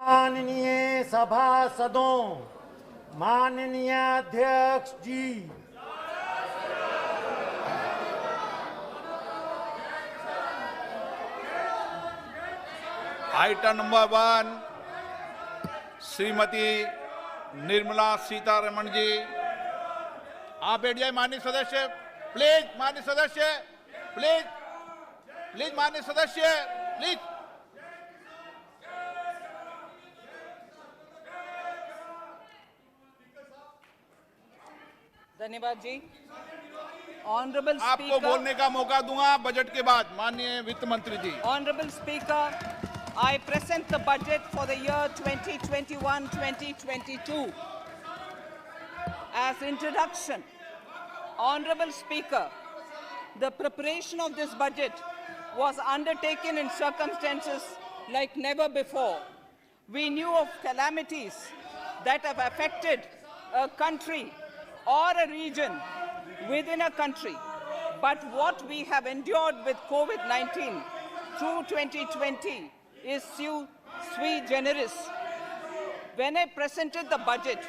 माननीय सभासदों, माननीय अध्यक्ष जी, आइटम नंबर 1 श्रीमती निर्मला सीतारमण जी, आप बैठ जाए। माननीय सदस्य प्लीज, माननीय सदस्य प्लीज, प्लीज माननीय सदस्य प्लीज। धन्यवाद जी। ऑनरेबल आपको स्पीकर, बोलने का मौका दूंगा बजट के बाद। माननीय वित्त मंत्री जी। Honorable Speaker, I present the budget for the year 2021-2022. As introduction, Honorable Speaker, the preparation of this budget was undertaken in circumstances like never before. We knew of calamities that have affected a country or a region within a country. But what we have endured with COVID-19 through 2020 is sui generis. When I presented the budget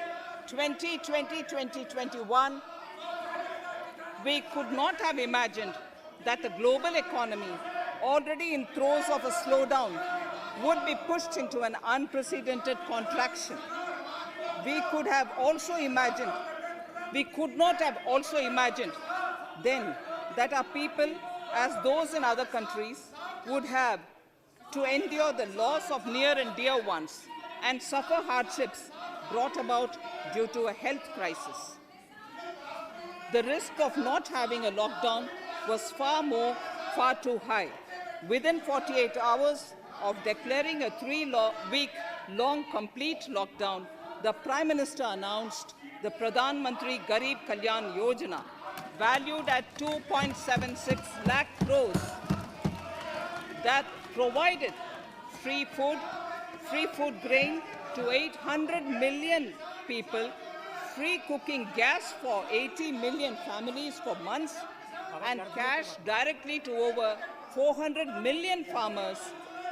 2020-2021, we could not have imagined that the global economy, already in throes of a slowdown, would be pushed into an unprecedented contraction. We could not have also imagined then that our people, as those in other countries, would have to endure the loss of near and dear ones and suffer hardships brought about due to a health crisis. The risk of not having a lockdown was far too high. Within 48 hours of declaring a 3-week-long complete lockdown, the Prime Minister announced the Pradhan Mantri Garib Kalyan Yojana, valued at 2.76 lakh crores, that provided free food grain to 800 million people, free cooking gas for 80 million families for months, and cash directly to over 400 million farmers,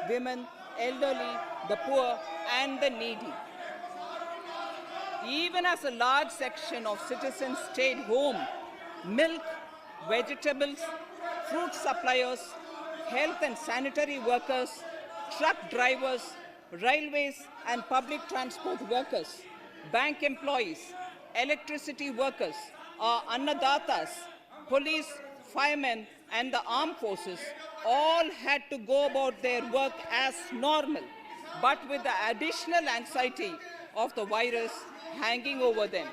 women, elderly, the poor, and the needy. Even as a large section of citizens stayed home, milk, vegetables, fruit suppliers, health and sanitary workers, truck drivers, railways and public transport workers, bank employees, electricity workers, our annadatas, police, firemen, and the armed forces all had to go about their work as normal, but with the additional anxiety of the virus hanging over them.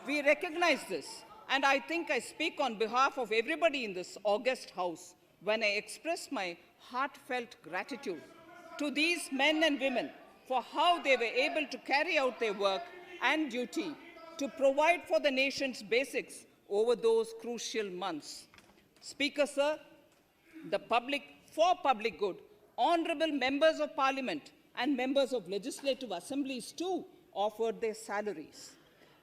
We recognize this, and I think I speak on behalf of everybody in this august house when I express my heartfelt gratitude to these men and women for how they were able to carry out their work and duty to provide for the nation's basics over those crucial months. Speaker, sir, for public good, honorable members of parliament and members of legislative assemblies too offered their salaries.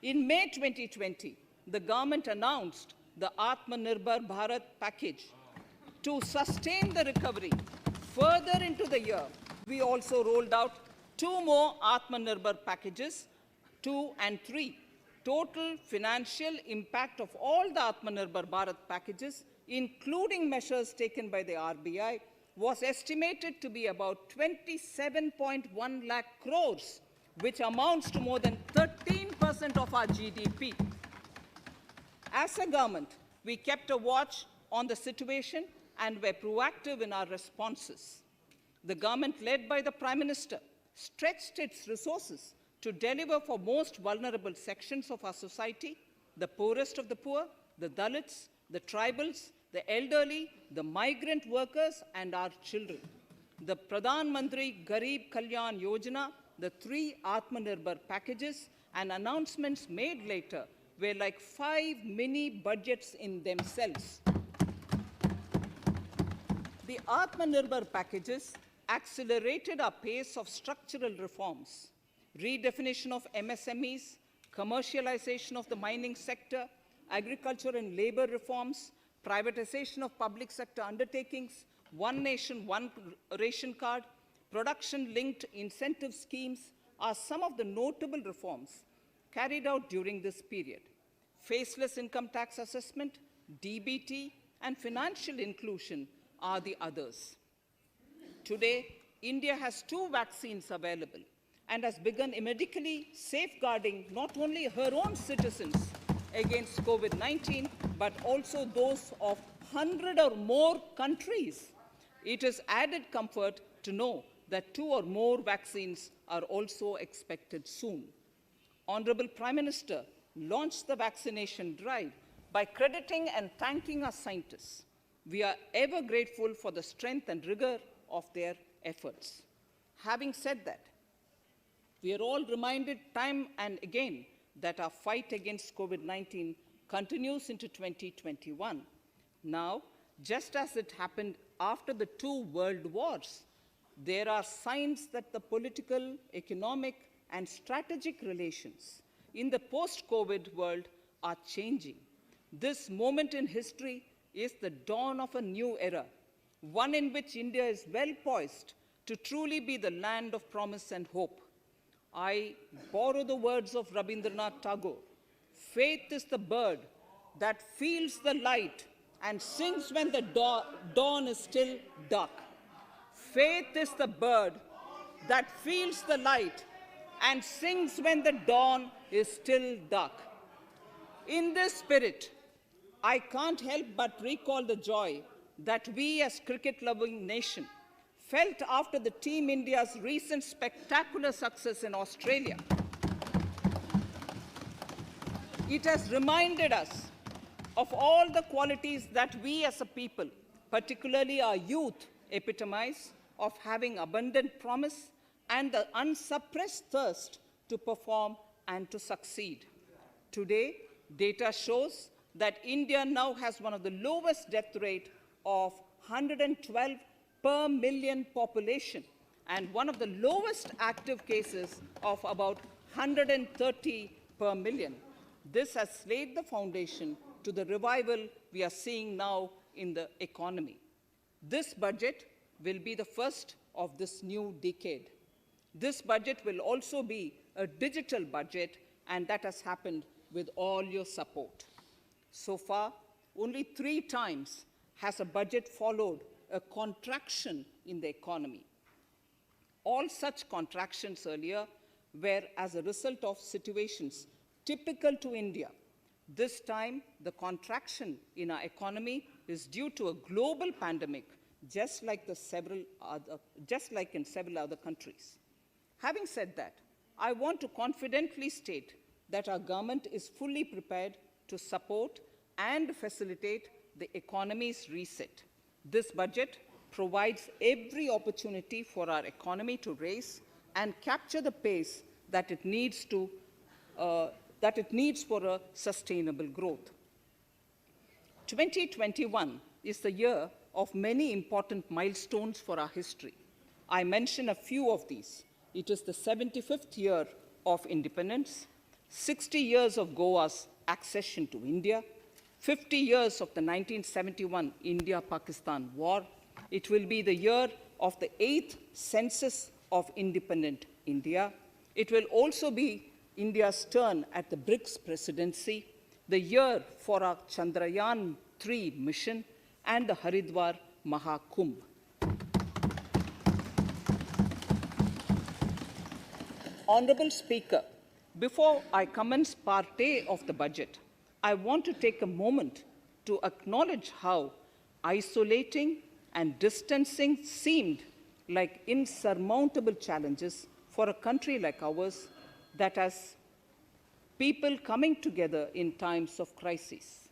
In May 2020, the government announced the Atmanirbhar Bharat package. To sustain the recovery further into the year, we also rolled out 2 more Atmanirbhar packages, 2 and 3. Total financial impact of all the Atmanirbhar Bharat packages, including measures taken by the RBI, was estimated to be about 27.1 lakh crores, which amounts to more than 13% of our GDP. As a government, we kept a watch on the situation and were proactive in our responses. The government, led by the Prime Minister, stretched its resources to deliver for most vulnerable sections of our society, the poorest of the poor, the Dalits, the tribals, the elderly, the migrant workers, and our children. The Pradhan Mantri Garib Kalyan Yojana, the 3 Atmanirbhar packages, and announcements made later were like 5 mini budgets in themselves. The Atmanirbhar packages accelerated our pace of structural reforms, redefinition of MSMEs, commercialization of the mining sector, agriculture and labor reforms, privatization of public sector undertakings, one nation, one ration card, production-linked incentive schemes are some of the notable reforms carried out during this period. Faceless income tax assessment, DBT, and financial inclusion are the others. Today, India has 2 vaccines available and has begun medically safeguarding not only her own citizens against COVID-19, but also those of 100 or more countries. It is added comfort to know that 2 or more vaccines are also expected soon. Honorable Prime Minister launched the vaccination drive by crediting and thanking our scientists. We are ever grateful for the strength and rigor of their efforts. Having said that, we are all reminded time and again that our fight against COVID-19 continues into 2021. Now, just as it happened after the 2 world wars, there are signs that the political, economic, and strategic relations in the post-COVID world are changing. This moment in history is the dawn of a new era, one in which India is well poised to truly be the land of promise and hope. I borrow the words of Rabindranath Tagore. Faith is the bird that feels the light and sings when the dawn is still dark. Faith is the bird that feels the light and sings when the dawn is still dark. In this spirit, I can't help but recall the joy that we as cricket-loving nation felt after the Team India's recent spectacular success in Australia. It has reminded us of all the qualities that we as a people, particularly our youth, epitomize of having abundant promise and the unsuppressed thirst to perform and to succeed. Today, data shows that India now has one of the lowest death rate of 112 per million population and one of the lowest active cases of about 130 per million. This has laid the foundation to the revival we are seeing now in the economy. This budget will be the first of this new decade. This budget will also be a digital budget, and that has happened with all your support. So far, only 3 times has a budget followed a contraction in the economy. All such contractions earlier were as a result of situations typical to India. This time, the contraction in our economy is due to a global pandemic, just like in several other countries. Having said that, I want to confidently state that our government is fully prepared to support and facilitate the economy's reset. This budget provides every opportunity for our economy to raise and capture the pace that it needs for a sustainable growth. 2021 is the year of many important milestones for our history. I mention a few of these. It is the 75th year of independence, 60 years of Goa's accession to India, 50 years of the 1971 India-Pakistan War. It will be the year of the 8th census of independent India. It will also be India's turn at the BRICS presidency, the year for our Chandrayaan-3 mission, and the Haridwar Mahakumbh. Honorable Speaker, before I commence Part A of the budget, I want to take a moment to acknowledge how isolating and distancing seemed like insurmountable challenges for a country like ours that has people coming together in times of crisis.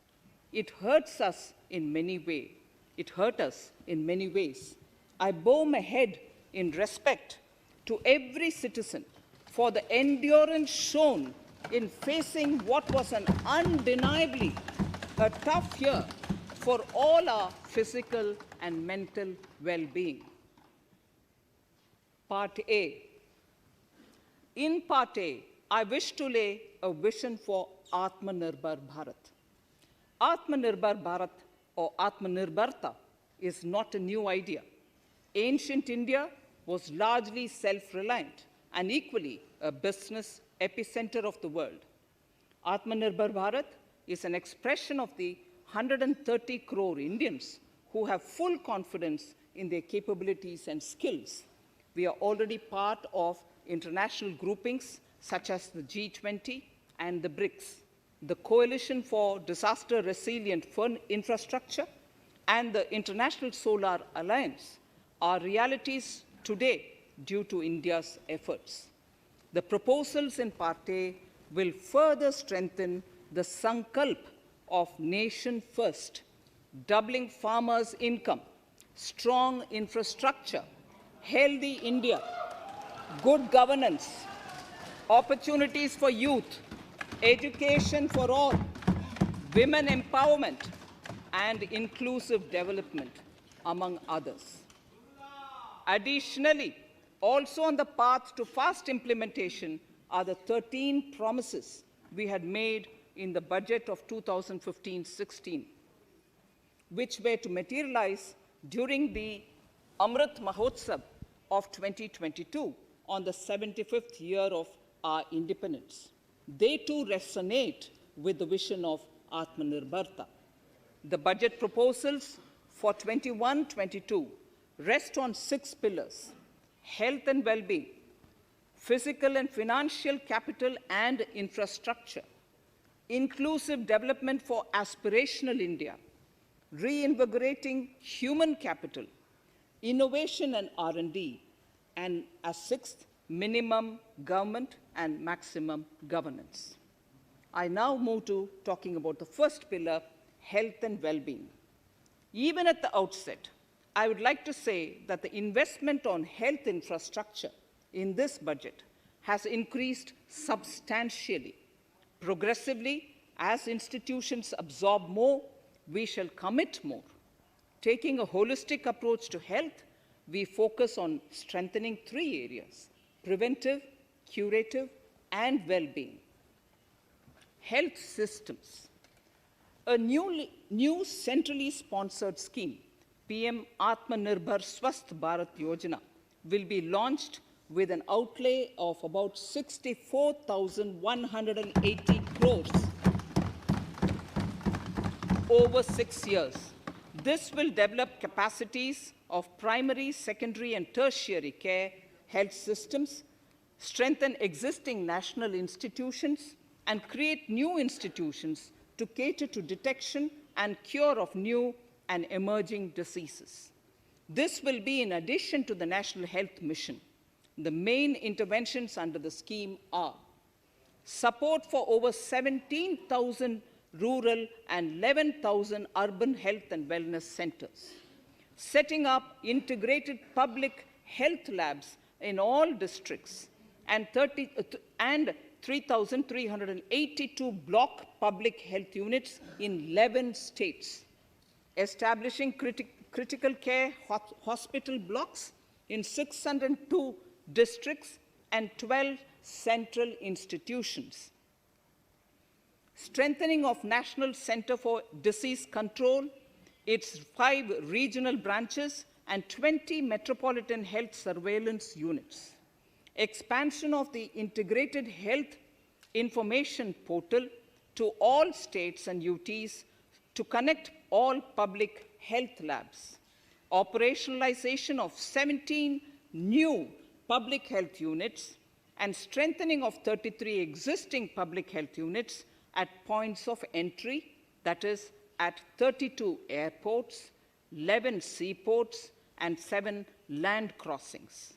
It hurts us in many ways. It hurt us in many ways. I bow my head in respect to every citizen for the endurance shown in facing what was an undeniably a tough year for all our physical and mental well-being. Part A. In Part A, I wish to lay a vision for Atmanirbhar Bharat. Atmanirbhar Bharat or Atmanirbharta is not a new idea. Ancient India was largely self-reliant and equally a business epicenter of the world. Atmanirbhar Bharat is an expression of the 130 crore Indians who have full confidence in their capabilities and skills. We are already part of international groupings such as the G20 and the BRICS, the Coalition for Disaster Resilient Infrastructure, and the International Solar Alliance are realities today due to India's efforts. The proposals in Part A will further strengthen the sankalp of nation first, doubling farmers' income, strong infrastructure, healthy India, good governance, opportunities for youth, education for all, women empowerment, and inclusive development, among others. Additionally, also on the path to fast implementation are the 13 promises we had made in the budget of 2015-16, which were to materialize during the Amrit Mahotsav of 2022 on the 75th year of our independence. They too resonate with the vision of Atmanirbharta. The budget proposals for 21-22 rest on 6 pillars: health and well-being, physical and financial capital and infrastructure, inclusive development for aspirational India, reinvigorating human capital, innovation and R&D, and as 6th, minimum government and maximum governance. I now move to talking about the first pillar, health and well-being. Even at the outset, I would like to say that the investment on health infrastructure in this budget has increased substantially. Progressively, as institutions absorb more, we shall commit more. Taking a holistic approach to health, we focus on strengthening 3 areas: preventive, curative, and well-being. Health systems. A new centrally sponsored scheme, PM Atmanirbhar Swasth Bharat Yojana, will be launched with an outlay of about 64,180 crores over 6 years. This will develop capacities of primary, secondary, and tertiary care health systems, strengthen existing national institutions, and create new institutions to cater to detection and cure of new and emerging diseases. This will be in addition to the National Health Mission. The main interventions under the scheme are support for over 17,000 rural and 11,000 urban health and wellness centers, setting up integrated public health labs in all districts, and 3,382 block public health units in 11 states, establishing critical care hospital blocks in 602 districts and 12 central institutions, strengthening of National Center for Disease Control, its 5 regional branches and 20 metropolitan health surveillance units, expansion of the integrated health information portal to all states and UTs to connect all public health labs, operationalization of 17 new public health units, and strengthening of 33 existing public health units at points of entry, that is, at 32 airports, 11 seaports, and 7 land crossings,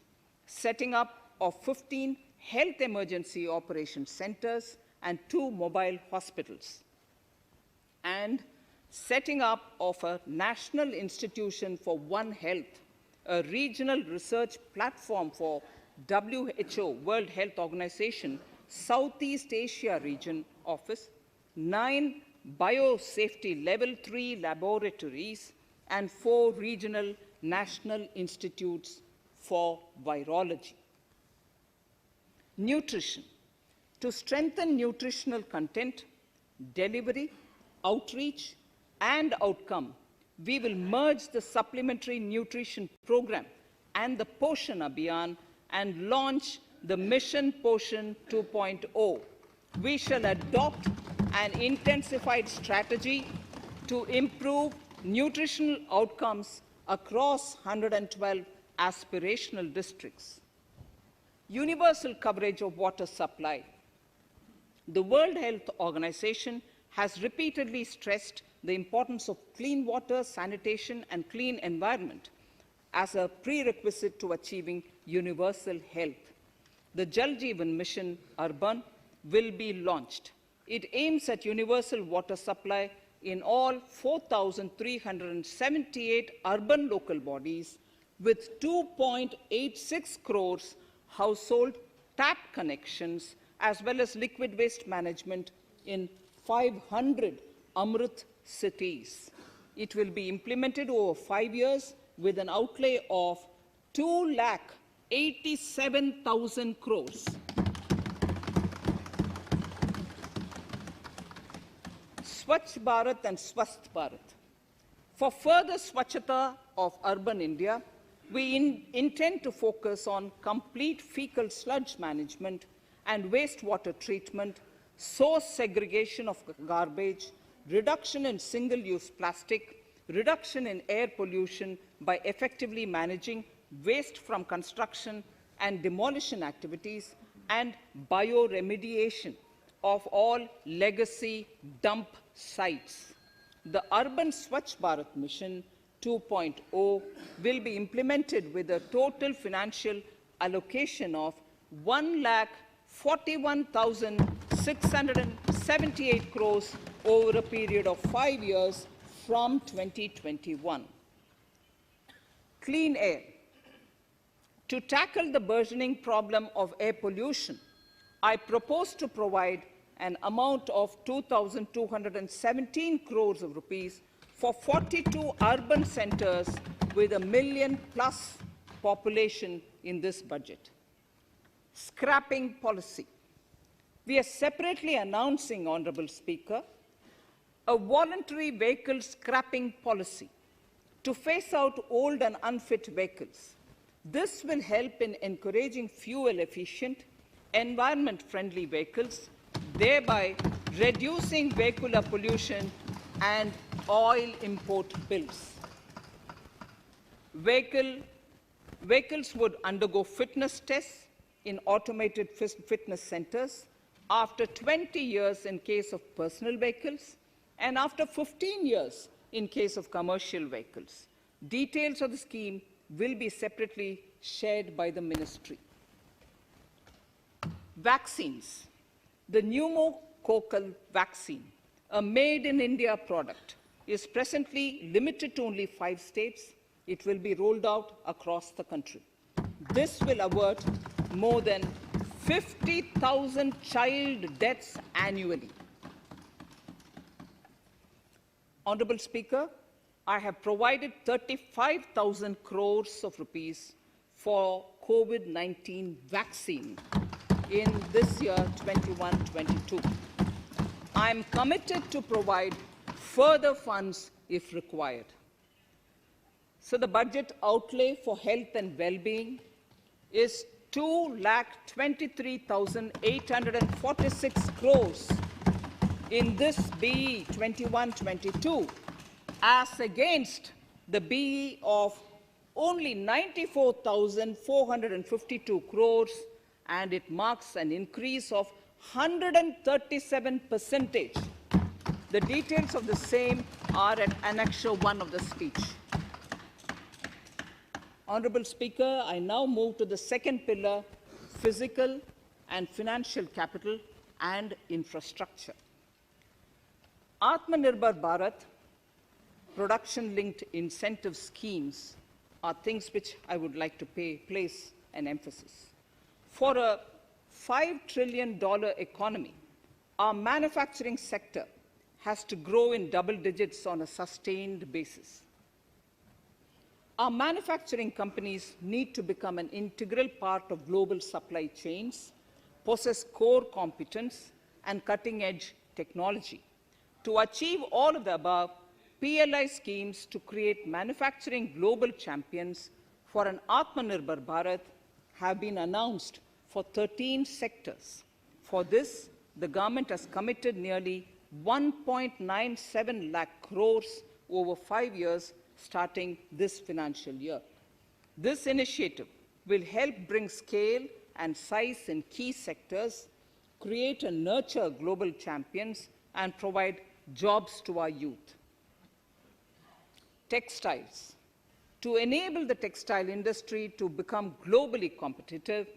setting up of 15 health emergency operation centers and 2 mobile hospitals, and setting up of a National Institution for One Health, a regional research platform for WHO, World Health Organization, Southeast Asia Region Office, 9 biosafety level 3 laboratories, and 4 regional national institutes for virology. Nutrition. To strengthen nutritional content, delivery, outreach, and outcome, we will merge the supplementary nutrition program and the Poshan Abhiyan and launch the Mission Poshan 2.0. We shall adopt an intensified strategy to improve nutritional outcomes across 112 aspirational districts. Universal coverage of water supply. The World Health Organization has repeatedly stressed the importance of clean water, sanitation, and clean environment as a prerequisite to achieving universal health. The Jal Jeevan Mission Urban will be launched. It aims at universal water supply in all 4,378 urban local bodies with 2.86 crores household tap connections as well as liquid waste management in 500 Amrit cities. It will be implemented over 5 years with an outlay of 2,87,000 crores. Swachh Bharat and Swasth Bharat. For further Swachhata of urban India, we intend to focus on complete fecal sludge management and wastewater treatment, source segregation of garbage, reduction in single-use plastic, reduction in air pollution by effectively managing waste from construction and demolition activities, and bioremediation of all legacy dump sites. The Urban Swachh Bharat Mission 2.0 will be implemented with a total financial allocation of 1,41,678 crores over a period of 5 years from 2021. Clean air. To tackle the burgeoning problem of air pollution, I propose to provide an amount of 2,217 crores of rupees for 42 urban centers with a million-plus population in this budget. Scrapping policy. We are separately announcing, Honorable Speaker, a voluntary vehicle scrapping policy to phase out old and unfit vehicles. This will help in encouraging fuel-efficient, environment-friendly vehicles, thereby reducing vehicular pollution and oil import bills. Vehicles would undergo fitness tests in automated fitness centers after 20 years in case of personal vehicles and after 15 years in case of commercial vehicles. Details of the scheme will be separately shared by the ministry. Vaccines. The pneumococcal vaccine, a made-in-India product, is presently limited to only 5 states. It will be rolled out across the country. This will avert more than 50,000 child deaths annually. Honorable Speaker, I have provided 35,000 crores of rupees for COVID-19 vaccine in this year 21-22. I am committed to provide further funds if required. So the budget outlay for health and well-being is 2,23,846 crores in this BE 21-22, as against the BE of only 94,452 crores, and it marks an increase of 137%. The details of the same are at Annexure 1 of the speech. Honorable Speaker, I now move to the second pillar, physical and financial capital and infrastructure. Atmanirbhar Bharat, production-linked incentive schemes are things which I would like to place an emphasis. For a $5 trillion economy, our manufacturing sector has to grow in double digits on a sustained basis. Our manufacturing companies need to become an integral part of global supply chains, possess core competence and cutting-edge technology. To achieve all of the above, PLI schemes to create manufacturing global champions for an Atmanirbhar Bharat have been announced for 13 sectors. For this, the government has committed nearly 1.97 lakh crores over 5 years starting this financial year. This initiative will help bring scale and size in key sectors, create and nurture global champions, and provide jobs to our youth. Textiles. To enable the textile industry to become globally competitive,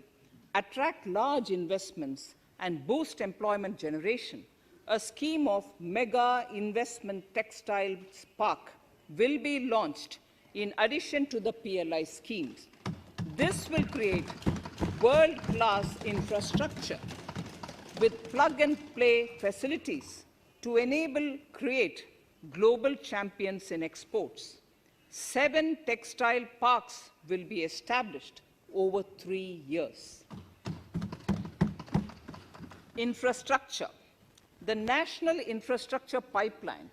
attract large investments, and boost employment generation, a scheme of Mega Investment Textiles Park will be launched in addition to the PLI schemes. This will create world-class infrastructure with plug-and-play facilities to create global champions in exports. 7 textile parks will be established over 3 years. Infrastructure. The National Infrastructure Pipeline,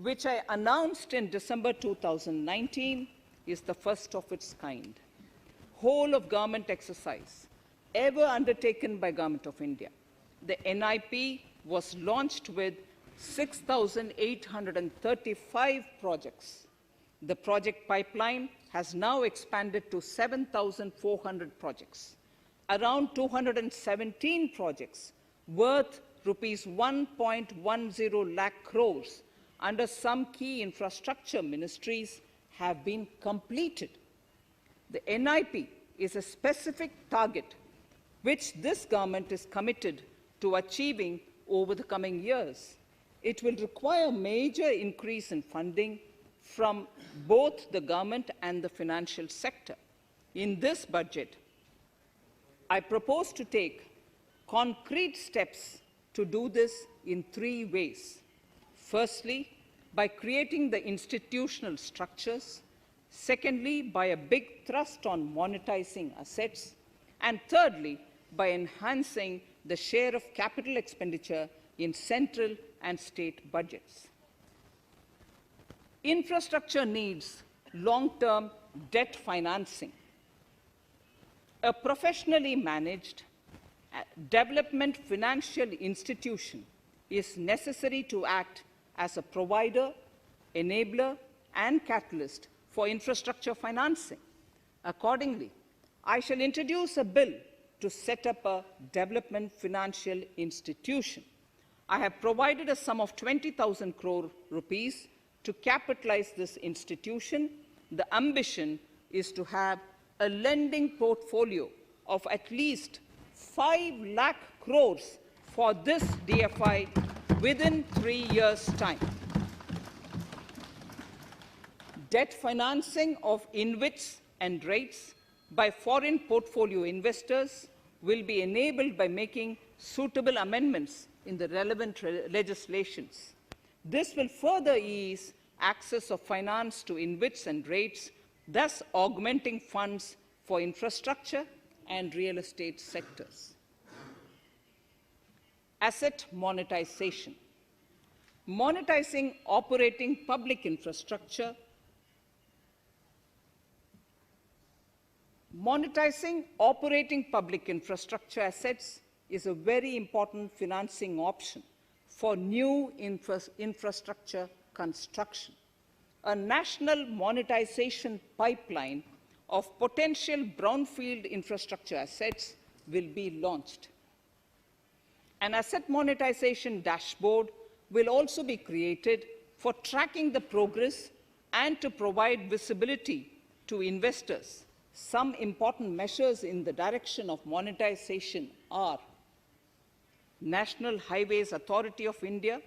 which I announced in December 2019, is the first of its kind. Whole of government exercise ever undertaken by Government of India. The NIP was launched with 6,835 projects. The project pipeline has now expanded to 7,400 projects. Around 217 projects worth rupees 1.10 lakh crores under some key infrastructure ministries have been completed. The NIP is a specific target which this government is committed to achieving over the coming years. It will require a major increase in funding from both the government and the financial sector. In this budget, I propose to take concrete steps to do this in 3 ways. Firstly, by creating the institutional structures. Secondly, by a big thrust on monetizing assets. And thirdly, by enhancing the share of capital expenditure in central and state budgets. Infrastructure needs long-term debt financing. A professionally managed development financial institution is necessary to act as a provider, enabler, and catalyst for infrastructure financing. Accordingly, I shall introduce a bill to set up a development financial institution. I have provided a sum of 20,000 crore rupees to capitalize this institution. The ambition is to have a lending portfolio of at least 5 lakh crores for this DFI within 3 years' time. Debt financing of InvITs and REITs by foreign portfolio investors will be enabled by making suitable amendments in the relevant legislations. This will further ease access of finance to InvITs and REITs, thus augmenting funds for infrastructure and real estate sectors. Asset monetization. Monetizing operating public infrastructure. Monetizing operating public infrastructure assets is a very important financing option for new infrastructure construction. A national monetization pipeline of potential brownfield infrastructure assets will be launched. An asset monetization dashboard will also be created for tracking the progress and to provide visibility to investors. Some important measures in the direction of monetization are National Highways Authority of India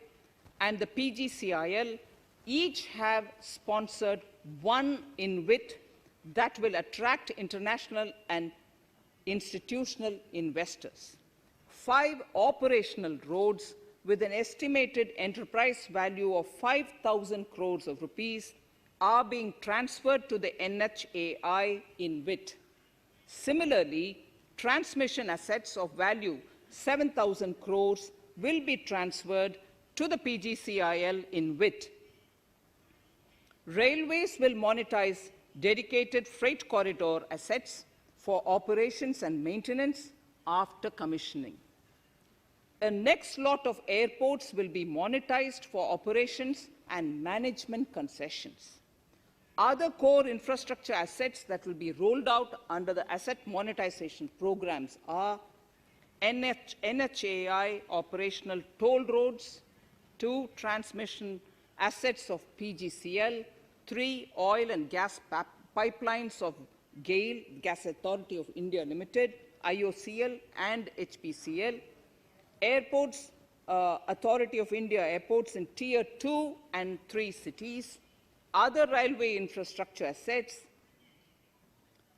and the PGCIL each have sponsored one InvIT that will attract international and institutional investors. 5 operational roads with an estimated enterprise value of 5,000 crores of rupees are being transferred to the NHAI InvIT. Similarly, transmission assets of value 7,000 crores will be transferred to the PGCIL InvIT. Railways will monetize dedicated freight corridor assets for operations and maintenance after commissioning. A next lot of airports will be monetized for operations and management concessions. Other core infrastructure assets that will be rolled out under the asset monetization programs are NHAI operational toll roads, 2 transmission assets of PGCL, 3 oil and gas pipelines of GAIL, Gas Authority of India Limited, IOCL and HPCL, Airports Authority of India airports in Tier 2 and 3 cities, other railway infrastructure assets,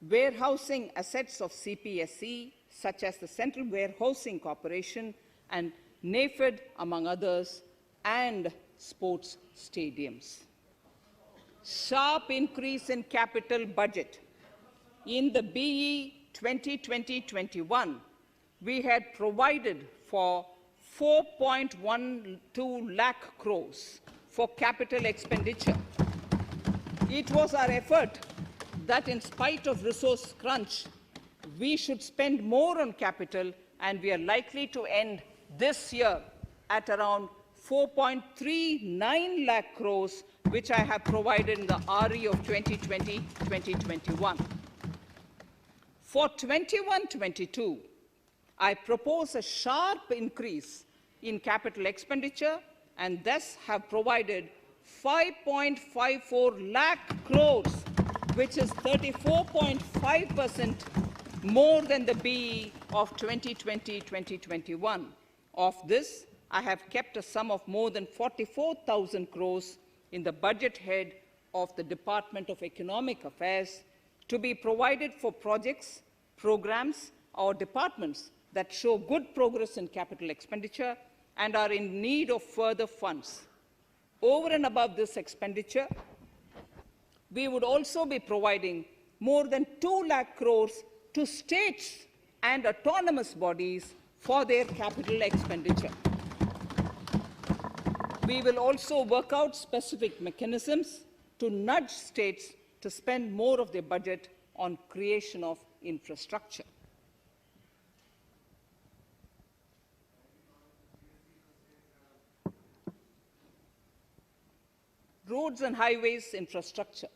warehousing assets of CPSE, such as the Central Warehousing Corporation and NAFED, among others, and sports stadiums. Sharp increase in capital budget. In the BE 2020-21, we had provided for 4.12 lakh crores for capital expenditure. It was our effort that in spite of resource crunch, we should spend more on capital, and we are likely to end this year at around 4.39 lakh crores, which I have provided in the RE of 2020-2021. For 21-22, I propose a sharp increase in capital expenditure and thus have provided 5.54 lakh crores, which is 34.5% more than the BE of 2020-2021. Of this, I have kept a sum of more than 44,000 crores in the budget head of the Department of Economic Affairs to be provided for projects, programs, or departments that show good progress in capital expenditure and are in need of further funds. Over and above this expenditure, we would also be providing more than 2 lakh crores to states and autonomous bodies for their capital expenditure. We will also work out specific mechanisms to nudge states to spend more of their budget on creation of infrastructure. Roads and highways infrastructure.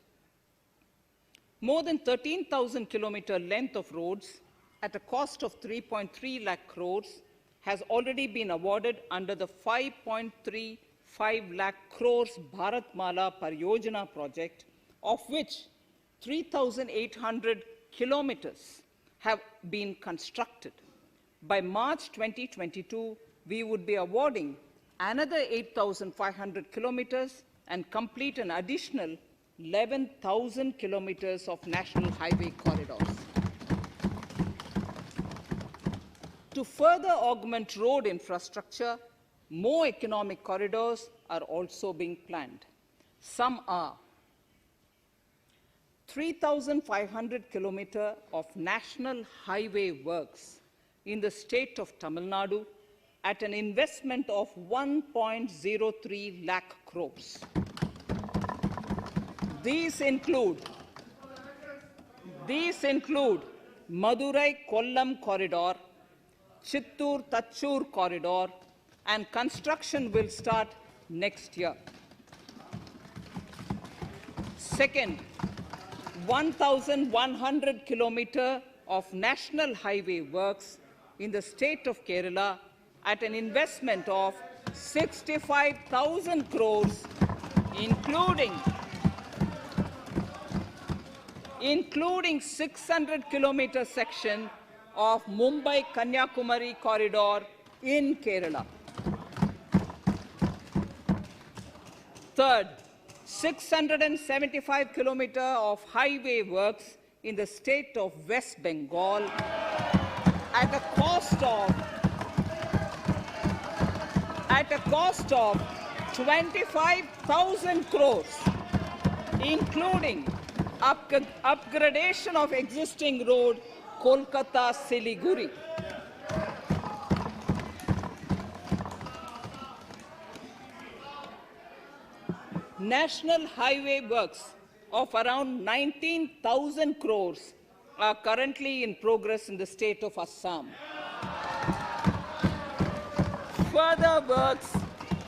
More than 13,000 kilometer length of roads at a cost of 3.3 lakh crores has already been awarded under the 5.35 lakh crores Bharatmala Pariyojana project, of which 3,800 kilometers have been constructed. By March 2022, we would be awarding another 8,500 kilometers and complete an additional 11,000 kilometers of national highway corridors. To further augment road infrastructure, more economic corridors are also being planned. Some are 3,500 kilometers of national highway works in the state of Tamil Nadu at an investment of 1.03 lakh crores. These include Madurai-Kollam corridor, Chittoor-Tachur corridor, and construction will start next year. Second, 1,100 kilometers of national highway works in the state of Kerala at an investment of 65,000 crores, including 600 kilometer section of Mumbai-Kanyakumari corridor in Kerala. Third, 675 kilometers of highway works in the state of West Bengal at a cost of 25,000 crores, including upgradation of existing road Kolkata-Siliguri. National highway works of around 19,000 crores are currently in progress in the state of Assam. Further works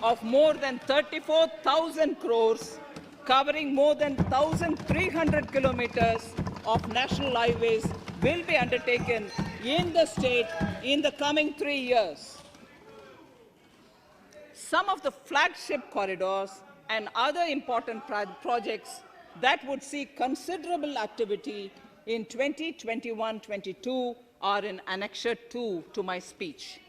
of more than 34,000 crores covering more than 1,300 kilometers of national highways will be undertaken in the state in the coming 3 years. Some of the flagship corridors and other important projects that would see considerable activity in 2021-22 are in Annexure 2 to my speech.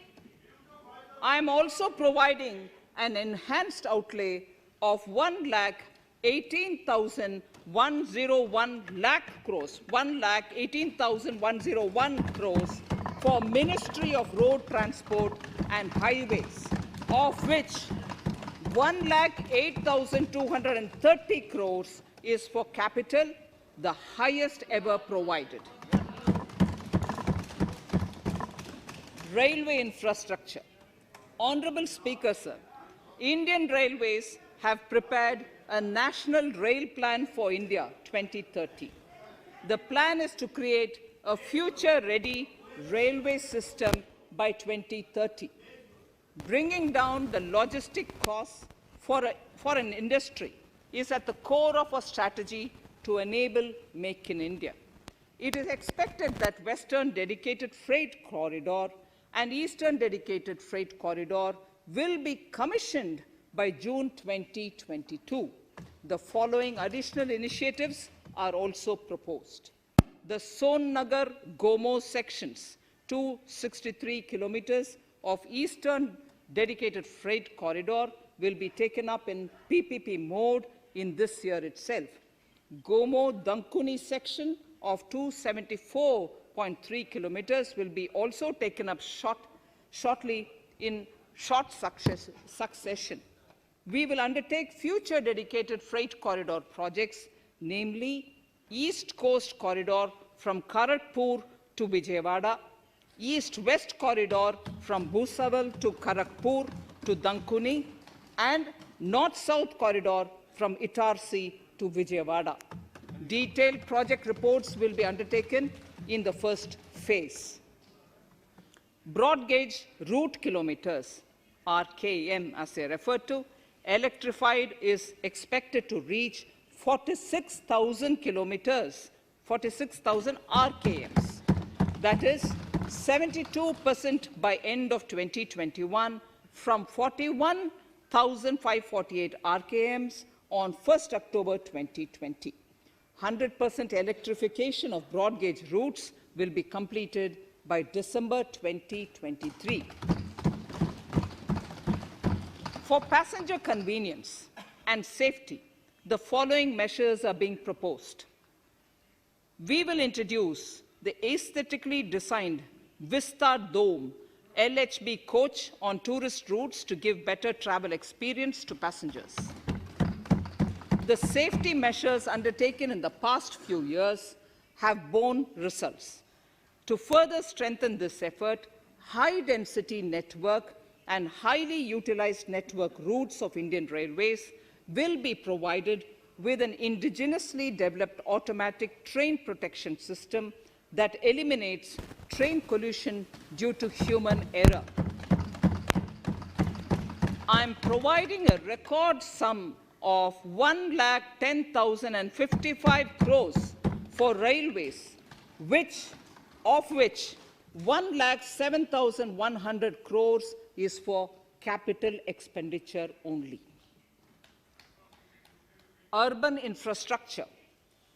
I am also providing an enhanced outlay of 1,18,101 crores, 1,18,101 crores for Ministry of Road Transport and Highways, of which 1,08,230 crores is for capital, the highest ever provided. Railway infrastructure. Honorable Speaker, sir, Indian Railways have prepared a National Rail Plan for India 2030. The plan is to create a future-ready railway system by 2030, bringing down the logistic costs for an industry is at the core of our strategy to enable Make in India. It is expected that Western Dedicated Freight Corridor and Eastern Dedicated Freight Corridor will be commissioned by June 2022. The following additional initiatives are also proposed. The Sonnagar-Gomo sections, 263 kilometers of Eastern Dedicated Freight Corridor will be taken up in PPP mode in this year itself. Gomo-Dankuni section of 274.3 kilometers will be also taken up shortly in short succession. We will undertake future dedicated freight corridor projects, namely East Coast Corridor from Kharagpur to Vijayawada, East-West Corridor from Bhusaval to Kharagpur to Dankuni, and North-South Corridor from Itarsi to Vijayawada. Detailed project reports will be undertaken in the first phase. Broad gauge route kilometers, RKM as they refer to, electrified is expected to reach 46,000 kilometers, 46,000 RKMs. That is 72% by end of 2021 from 41,548 RKMs on 1st October 2020. 100% electrification of broad gauge routes will be completed by December 2023. For passenger convenience and safety, the following measures are being proposed. We will introduce the aesthetically designed Vista Dome LHB coach on tourist routes to give better travel experience to passengers. The safety measures undertaken in the past few years have borne results. To further strengthen this effort, high-density network and highly utilized network routes of Indian Railways will be provided with an indigenously developed automatic train protection system that eliminates train collision due to human error. I am providing a record sum of 1,10,055 crores for railways, of which 1,07,100 crores is for capital expenditure only. Urban infrastructure.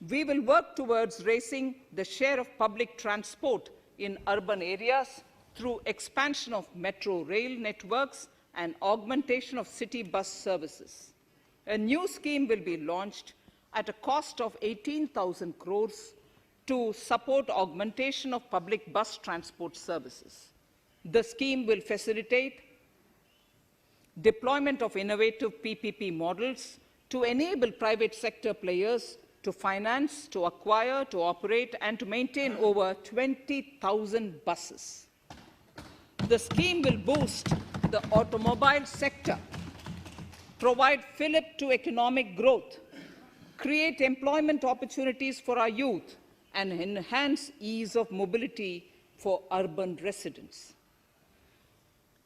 We will work towards raising the share of public transport in urban areas through expansion of metro rail networks and augmentation of city bus services. A new scheme will be launched at a cost of 18,000 crores to support augmentation of public bus transport services. The scheme will facilitate deployment of innovative PPP models to enable private sector players to finance, to acquire, to operate, and to maintain over 20,000 buses. The scheme will boost the automobile sector, provide fillip to economic growth, create employment opportunities for our youth, and enhance ease of mobility for urban residents.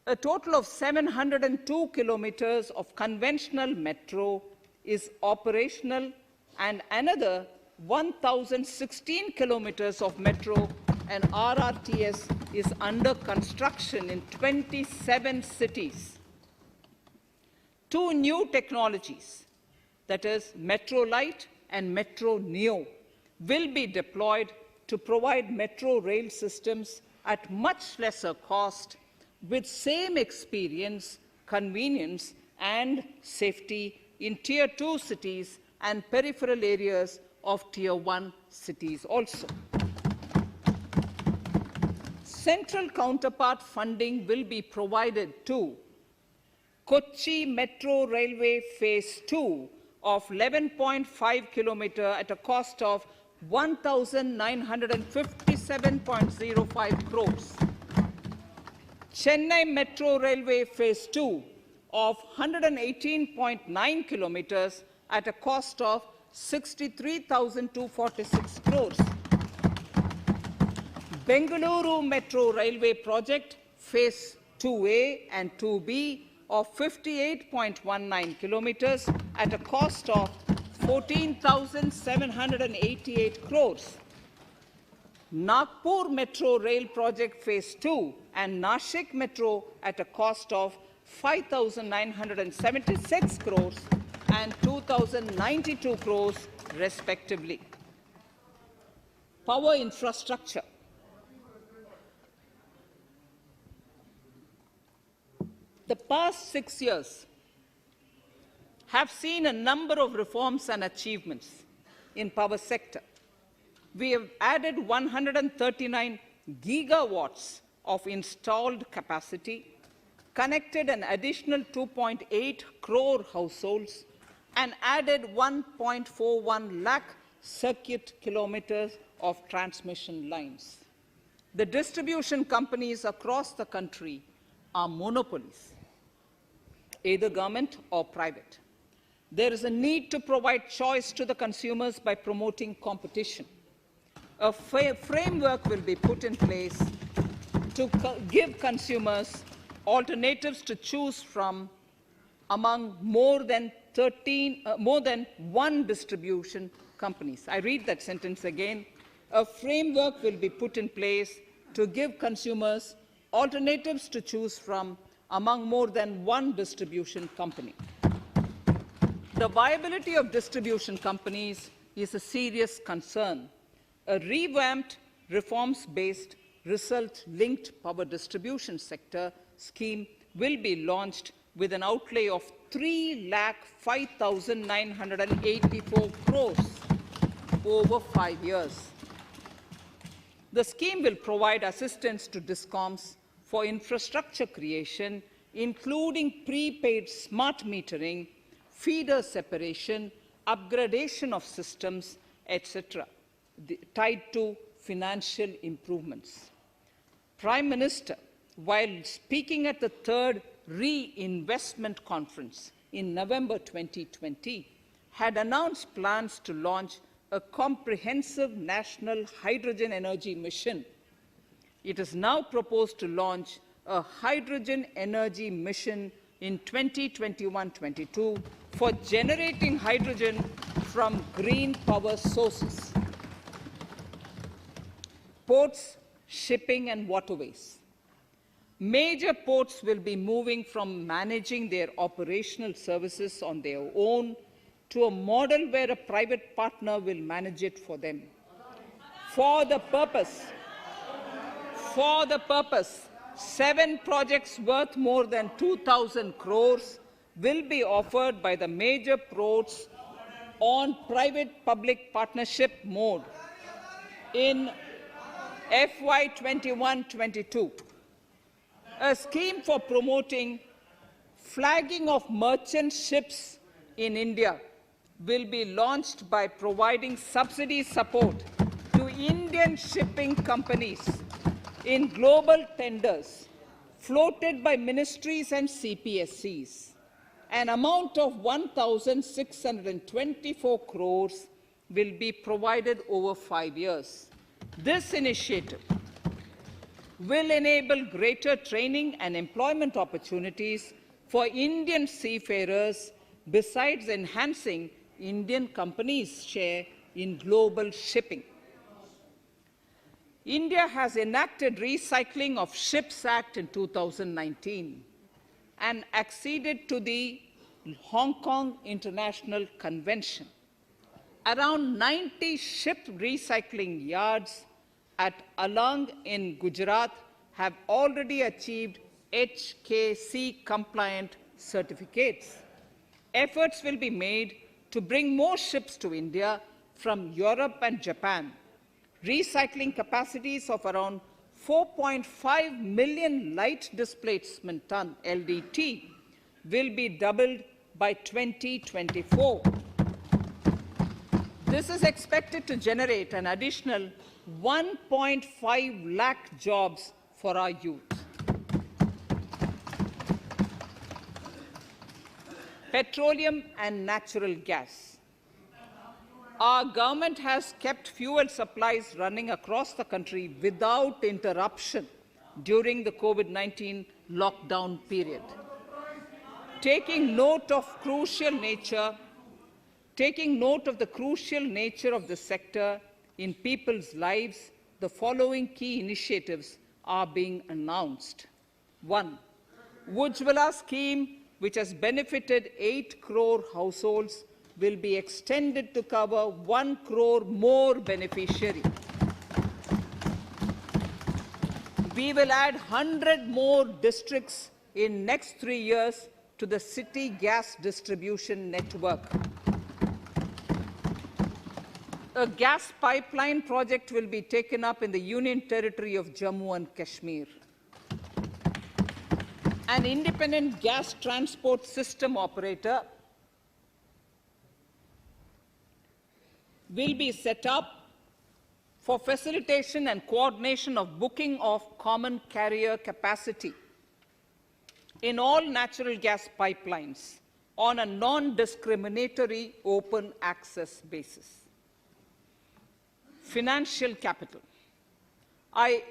A total of 702 kilometers of conventional metro is operational, and another 1,016 kilometers of metro and RRTS is under construction in 27 cities. Two new technologies, that is Metro Light and Metro Neo, will be deployed to provide metro rail systems at much lesser cost with same experience, convenience, and safety in Tier 2 cities and peripheral areas of Tier 1 cities also. Central counterpart funding will be provided to Kochi Metro Railway Phase 2 of 11.5 kilometer at a cost of 1,957.05 crores. Chennai Metro Railway Phase 2 of 118.9 kilometers at a cost of 63,246 crores. Bengaluru Metro Railway Project Phase 2A and 2B of 58.19 kilometers at a cost of 14,788 crores. Nagpur Metro Rail Project Phase 2 and Nashik Metro at a cost of 5,976 crores and 2,092 crores respectively. Power infrastructure. The past 6 years have seen a number of reforms and achievements in power sector. We have added 139 gigawatts of installed capacity, connected an additional 2.8 crore households, and added 1.41 lakh circuit kilometers of transmission lines. The distribution companies across the country are monopolies, either government or private. There is a need to provide choice to the consumers by promoting competition. A framework will be put in place to give consumers alternatives to choose from among more than one distribution companies. I read that sentence again. A framework will be put in place to give consumers alternatives to choose from among more than one distribution company. The viability of distribution companies is a serious concern. A revamped, reforms-based, result-linked power distribution sector scheme will be launched with an outlay of 3,05,984 crores over 5 years. The scheme will provide assistance to DISCOMs for infrastructure creation, including prepaid smart metering, feeder separation, upgradation of systems, etc., tied to financial improvements. Prime Minister, while speaking at the 3rd Reinvestment Conference in November 2020, had announced plans to launch a comprehensive national hydrogen energy mission. It is now proposed to launch a hydrogen energy mission in 2021-22 for generating hydrogen from green power sources. Ports, shipping, and waterways. Major ports will be moving from managing their operational services on their own to a model where a private partner will manage it for them. For the purpose, 7 projects worth more than 2,000 crores will be offered by the major ports on private-public partnership mode in FY 21-22. A scheme for promoting flagging of merchant ships in India will be launched by providing subsidy support to Indian shipping companies in global tenders floated by ministries and CPSCs. an amount of 1,624 crores will be provided over 5 years. This initiative will enable greater training and employment opportunities for Indian seafarers, besides enhancing Indian companies' share in global shipping. India has enacted Recycling of Ships Act in 2019 and acceded to the Hong Kong International Convention. Around 90 ship recycling yards at Alang in Gujarat have already achieved HKC-compliant certificates. Efforts will be made to bring more ships to India from Europe and Japan. Recycling capacities of around 4.5 million light displacement ton LDT will be doubled by 2024. This is expected to generate an additional 1.5 lakh jobs for our youth. Petroleum and natural gas. Our government has kept fuel supplies running across the country without interruption during the COVID-19 lockdown period. Taking note of the crucial nature of the sector in people's lives, the following key initiatives are being announced. 1. Ujjwala scheme, which has benefited 8 crore households, will be extended to cover 1 crore more beneficiaries. We will add 100 more districts in next 3 years to the city gas distribution network. A gas pipeline project will be taken up in the Union Territory of Jammu and Kashmir. An independent gas transport system operator will be set up for facilitation and coordination of booking of common carrier capacity in all natural gas pipelines on a non-discriminatory open access basis. Financial capital. I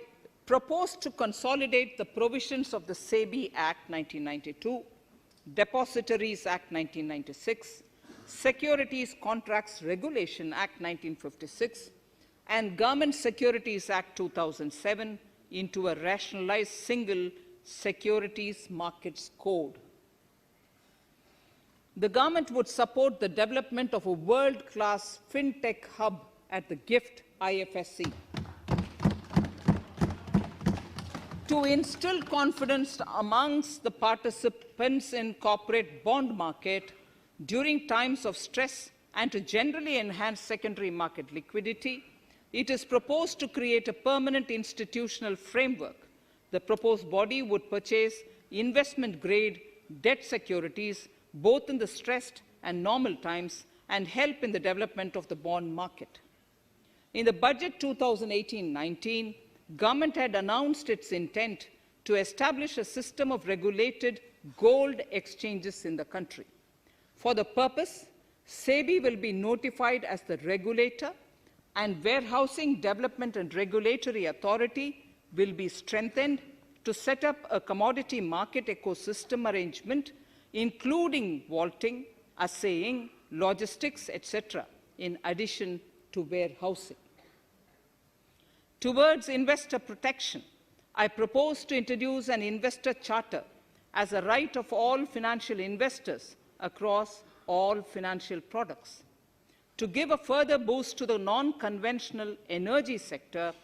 propose to consolidate the provisions of the SEBI Act 1992, Depositories Act 1996, Securities Contracts Regulation Act 1956, and Government Securities Act 2007 into a rationalized single Securities Markets Code. The government would support the development of a world-class fintech hub at the GIFT IFSC. To instill confidence amongst the participants in corporate bond market during times of stress and to generally enhance secondary market liquidity, it is proposed to create a permanent institutional framework. The proposed body would purchase investment-grade debt securities both in the stressed and normal times and help in the development of the bond market. In the budget 2018-19, government had announced its intent to establish a system of regulated gold exchanges in the country. For the purpose, SEBI will be notified as the regulator, and Warehousing Development and Regulatory Authority will be strengthened to set up a commodity market ecosystem arrangement, including vaulting, assaying, logistics, etc., in addition to warehousing. Towards investor protection, I propose to introduce an investor charter as a right of all financial investors across all financial products. To give a further boost to the non-conventional energy sector,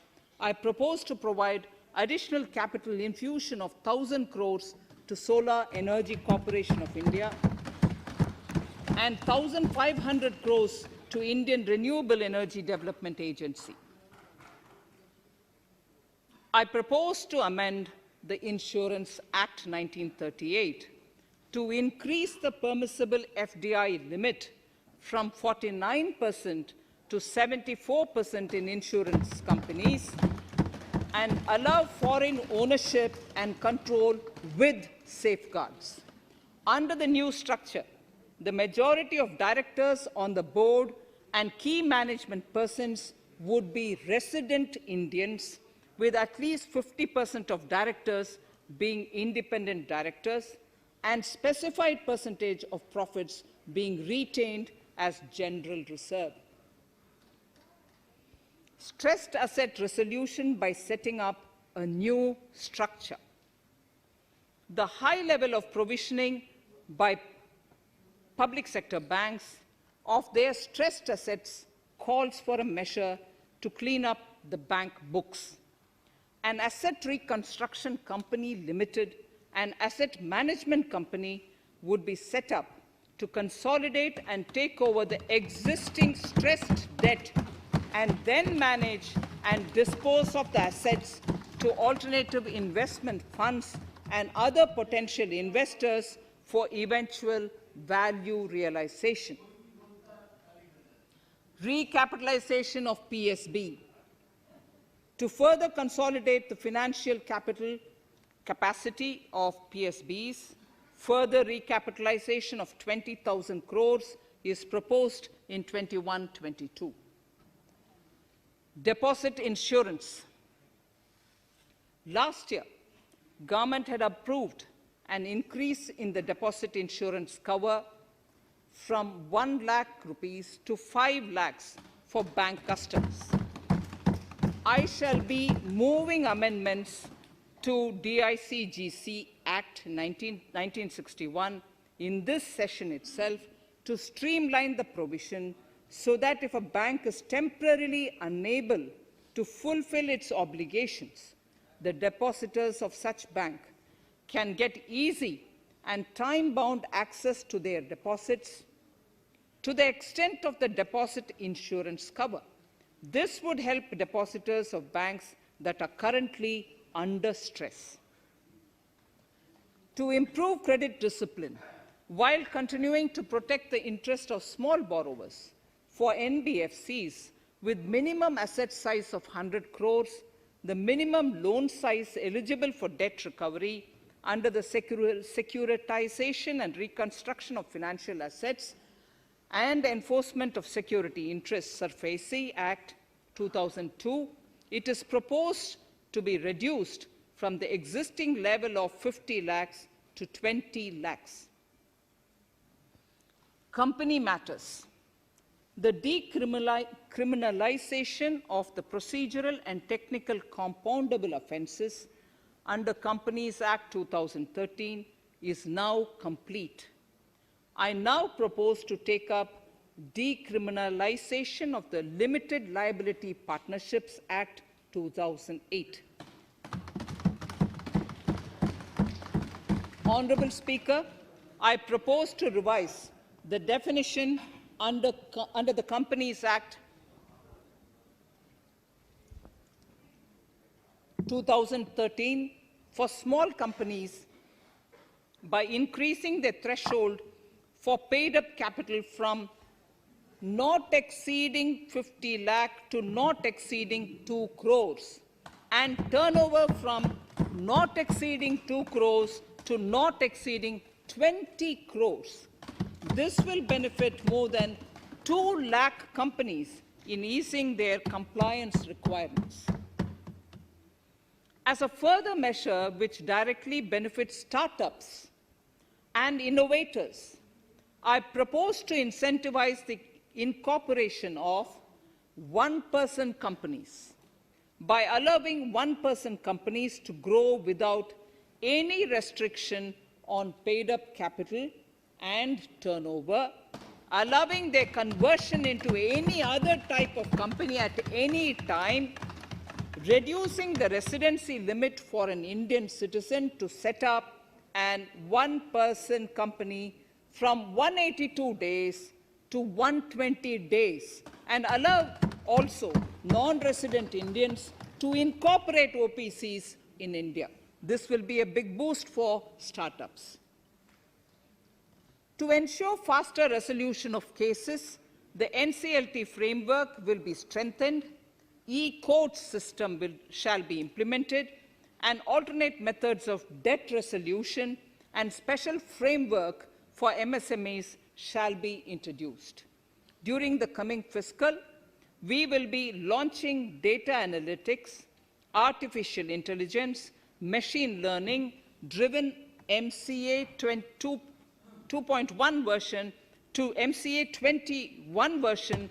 I propose to provide additional capital infusion of 1,000 crores to Solar Energy Corporation of India and 1,500 crores to Indian Renewable Energy Development Agency. I propose to amend the Insurance Act 1938 to increase the permissible FDI limit from 49% to 74% in insurance companies and allow foreign ownership and control with safeguards. Under the new structure, the majority of directors on the board and key management persons would be resident Indians, with at least 50% of directors being independent directors and specified percentage of profits being retained as general reserve. Stressed asset resolution by setting up a new structure. The high level of provisioning by public sector banks of their stressed assets calls for a measure to clean up the bank books. An asset reconstruction company limited and asset management company would be set up to consolidate and take over the existing stressed debt and then manage and dispose of the assets to alternative investment funds and other potential investors for eventual value realization. Recapitalization of PSB. To further consolidate the financial capital capacity of PSBs, further recapitalization of 20,000 crores is proposed in 21-22. Deposit insurance. Last year, government had approved an increase in the deposit insurance cover from 1 lakh rupees to 5 lakhs for bank customers. I shall be moving amendments to DICGC Act 1961 in this session itself to streamline the provision so that if a bank is temporarily unable to fulfill its obligations, the depositors of such bank can get easy and time-bound access to their deposits to the extent of the deposit insurance cover. This would help depositors of banks that are currently under stress. To improve credit discipline, while continuing to protect the interest of small borrowers, for NBFCs with minimum asset size of 100 crores, the minimum loan size eligible for debt recovery under the Securitization and Reconstruction of Financial Assets and Enforcement of Security Interests SARFAESI Act 2002, it is proposed to be reduced from the existing level of 50 lakhs to 20 lakhs. Company matters. The decriminalization of the procedural and technical compoundable offences under Companies Act 2013 is now complete. I now propose to take up decriminalization of the Limited Liability Partnerships Act 2008. Honourable Speaker, I propose to revise the definition under the Companies Act 2013 for small companies by increasing the threshold for paid-up capital from not exceeding 50 lakh to not exceeding 2 crores and turnover from not exceeding 2 crores to not exceeding 20 crores. This will benefit more than 2 lakh companies in easing their compliance requirements. As a further measure which directly benefits startups and innovators, I propose to incentivize the incorporation of one-person companies by allowing one-person companies to grow without any restriction on paid-up capital and turnover, allowing their conversion into any other type of company at any time, reducing the residency limit for an Indian citizen to set up an one-person company from 182 days to 120 days, and allow also non-resident Indians to incorporate OPCs in India. This will be a big boost for startups. To ensure faster resolution of cases, the NCLT framework will be strengthened, e-court system shall be implemented, and alternate methods of debt resolution and special framework for MSMEs shall be introduced. During the coming fiscal, we will be launching data analytics, artificial intelligence, machine learning driven MCA 2.1 version to MCA 21 version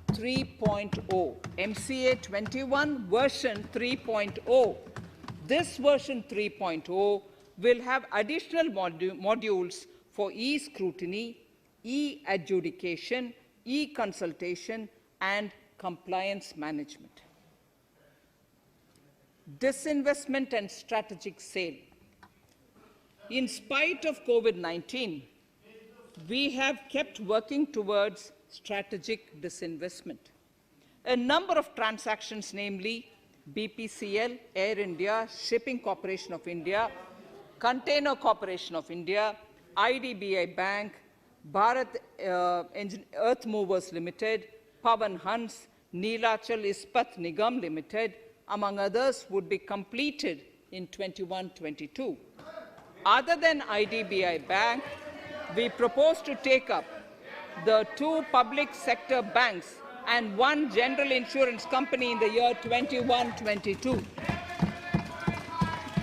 3.0. MCA 21 version 3.0. This version 3.0 will have additional modules for e-scrutiny, e-adjudication, e-consultation, and compliance management. Disinvestment and strategic sale. In spite of COVID-19, we have kept working towards strategic disinvestment. A number of transactions, namely BPCL, Air India, Shipping Corporation of India, Container Corporation of India, IDBI Bank, Bharat Earth Movers Limited, Pawan Hans, Neelachal Ispat Nigam Limited, among others, would be completed in 21-22. Other than IDBI Bank, we propose to take up the 2 public sector banks and 1 general insurance company in the year 21-22.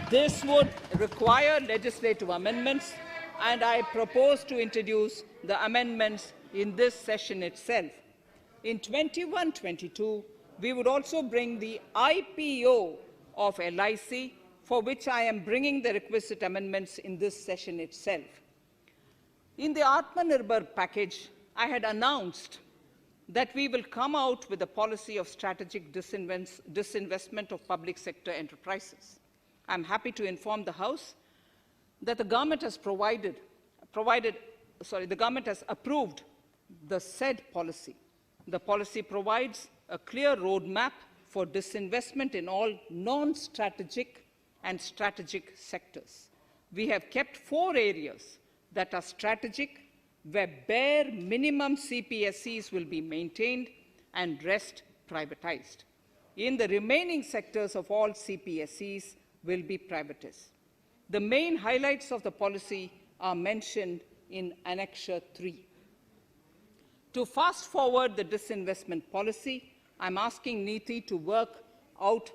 This would require legislative amendments, and I propose to introduce the amendments in this session itself. In 21-22, we would also bring the IPO of LIC, for which I am bringing the requisite amendments in this session itself. In the Atmanirbhar package, I had announced that we will come out with a policy of strategic disinvestment of public sector enterprises. I'm happy to inform the House that the government has the government has approved the said policy. The policy provides a clear roadmap for disinvestment in all non-strategic and strategic sectors. We have kept 4 areas that are strategic, where bare minimum CPSEs will be maintained and rest privatized. In the remaining sectors of all CPSEs will be privatized. The main highlights of the policy are mentioned in Annexure 3. To fast forward the disinvestment policy, I'm asking NITI to work out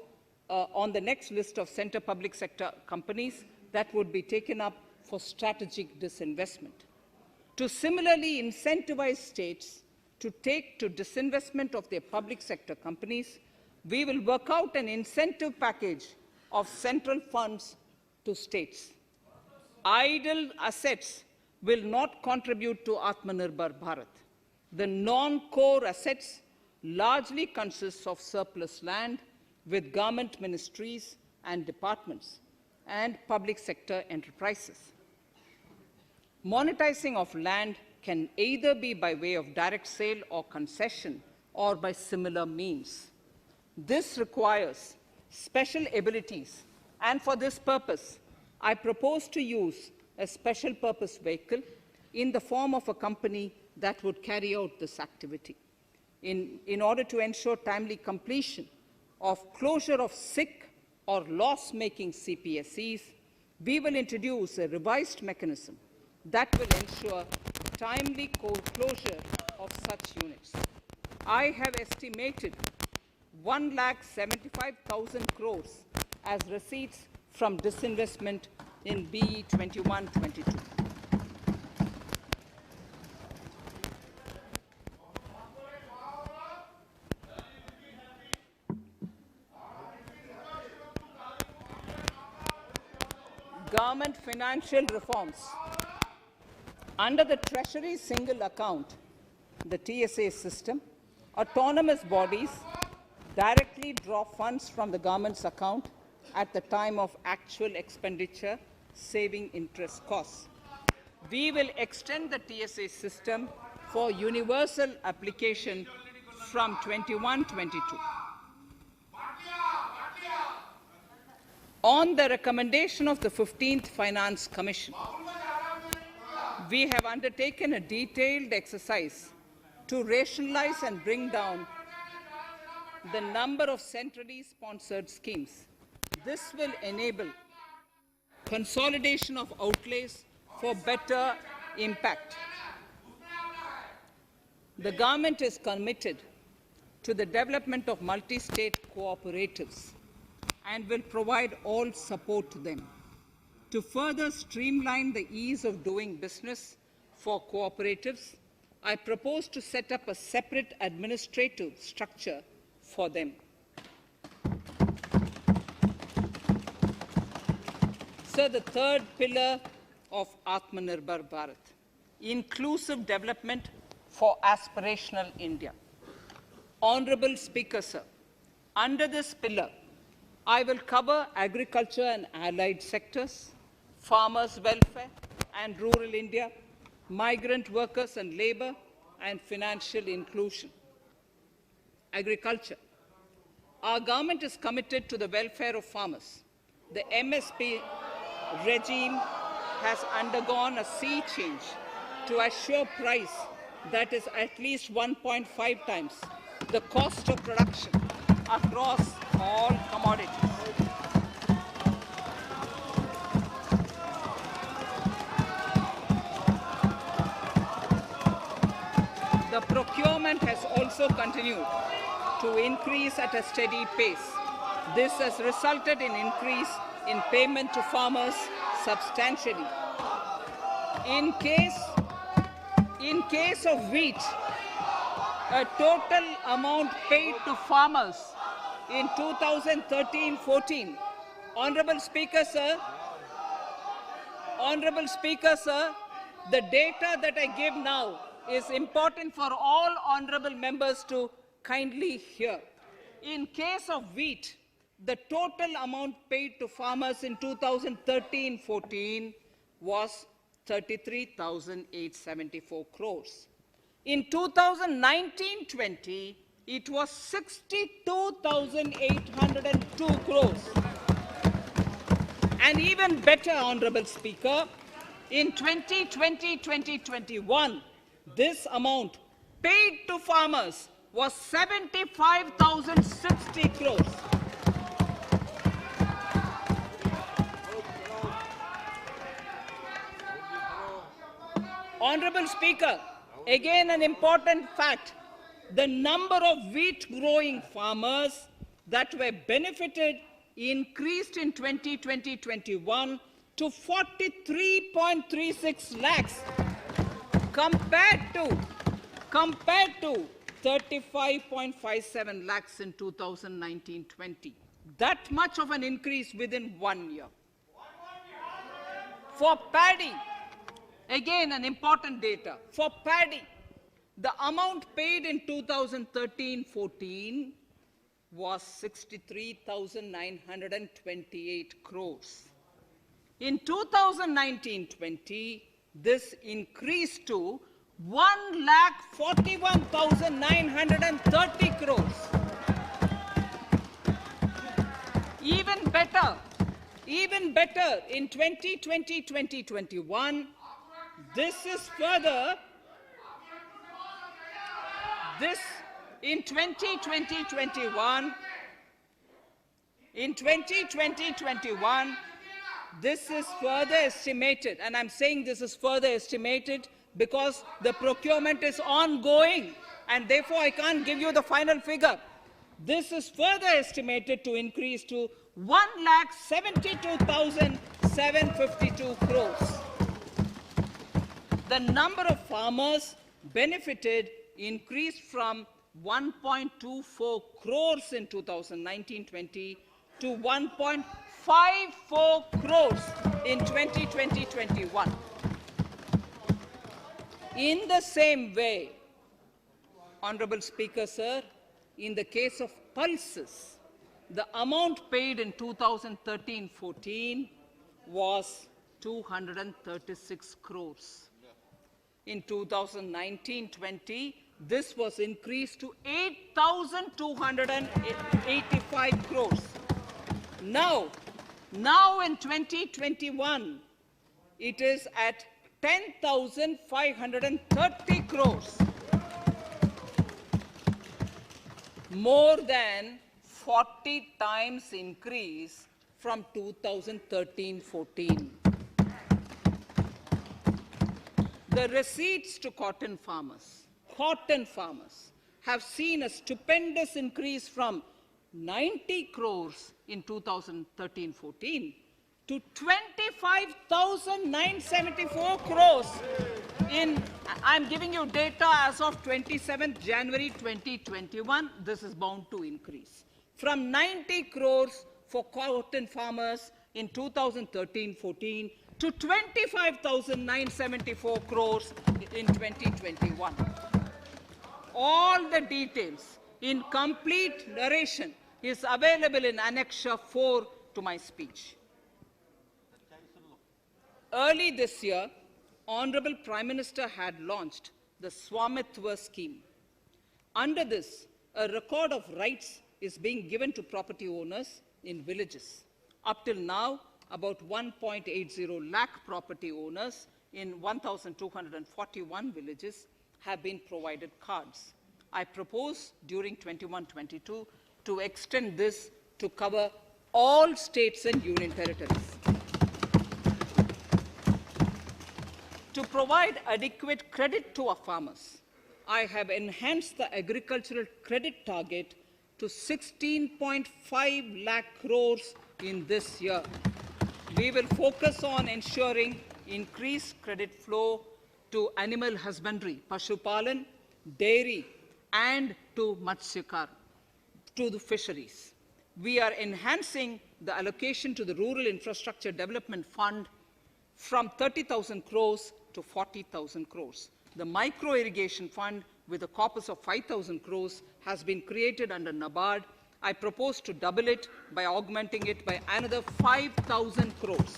on the next list of centre public sector companies that would be taken up for strategic disinvestment. To similarly incentivize states to take to disinvestment of their public sector companies, we will work out an incentive package of central funds to states. Idle assets will not contribute to Atmanirbhar Bharat. The non-core assets largely consist of surplus land with government ministries and departments and public sector enterprises. Monetizing of land can either be by way of direct sale or concession, or by similar means. This requires special abilities, and for this purpose, I propose to use a special purpose vehicle in the form of a company that would carry out this activity. In order to ensure timely completion of closure of sick or loss-making CPSEs, we will introduce a revised mechanism that will ensure timely closure of such units. I have estimated 1,75,000 crores as receipts from disinvestment in BE 21-22. Government financial reforms. Under the Treasury single account, the TSA system, autonomous bodies directly draw funds from the government's account at the time of actual expenditure, saving interest costs. We will extend the TSA system for universal application from 21-22. On the recommendation of the 15th Finance Commission, we have undertaken a detailed exercise to rationalize and bring down the number of centrally sponsored schemes. This will enable consolidation of outlays for better impact. The government is committed to the development of multi-state cooperatives and will provide all support to them. To further streamline the ease of doing business for cooperatives, I propose to set up a separate administrative structure for them. So the third pillar of Atmanirbhar Bharat, inclusive development for aspirational India. Honorable Speaker, sir, under this pillar, I will cover agriculture and allied sectors, farmers' welfare and rural India, migrant workers and labor, and financial inclusion. Agriculture. Our government is committed to the welfare of farmers. The MSP regime has undergone a sea change to assure price that is at least 1.5 times the cost of production across all commodities. The procurement has also continued to increase at a steady pace. This has resulted in increase in payment to farmers substantially. In case of wheat, a total amount paid to farmers in 2013-14, Honorable Speaker, sir, the data that I give now is important for all honorable members to kindly hear. In case of wheat, the total amount paid to farmers in 2013-14 was 33,874 crores. In 2019-20, it was 62,802 crores. And even better, Honorable Speaker, in 2020-2021, this amount paid to farmers was 75,060 crores. Honorable Speaker, again an important fact, the number of wheat growing farmers that were benefited increased in 2020-21 to 43.36 lakhs compared to 35.57 lakhs in 2019-20. That much of an increase within 1 year. For paddy, again an important data. For paddy, the amount paid in 2013-14 was 63,928 crores. In 2019-20, this increased to 1,41,930 crores. Even better, in 2020-2021, this is further, in 2020-21, this is further estimated, and I'm saying this is further estimated because the procurement is ongoing, and therefore I can't give you the final figure. This is further estimated to increase to 1,72,752 crores. The number of farmers benefited increased from 1.24 crores in 2019-20 to 1.54 crores in 2020-21. In the same way, Honorable Speaker, sir, in the case of pulses, the amount paid in 2013-14 was 236 crores. In 2019-20, this was increased to 8,285 crores. Now in 2021, it is at 10,530 crores. More than 40 times increase from 2013-14. The receipts to cotton farmers have seen a stupendous increase from 90 crores in 2013-14 to 25,974 crores I'm giving you data as of 27th January 2021. This is bound to increase. From 90 crores for cotton farmers in 2013-14 to 25,974 crores in 2021. All the details in complete narration is available in Annexure 4 to my speech. Early this year, Honorable Prime Minister had launched the Swamitwa scheme. Under this, a record of rights is being given to property owners in villages. Up till now, about 1.80 lakh property owners in 1,241 villages have been provided cards. I propose during 21-22 to extend this to cover all states and union territories. To provide adequate credit to our farmers, I have enhanced the agricultural credit target to 16.5 lakh crores in this year. We will focus on ensuring increased credit flow to animal husbandry, Pashupalan, dairy, and to Matsyakar, to the fisheries. We are enhancing the allocation to the Rural Infrastructure Development Fund from 30,000 crores to 40,000 crores. The Micro Irrigation Fund, with a corpus of 5,000 crores, has been created under NABARD. I propose to double it by augmenting it by another 5,000 crores.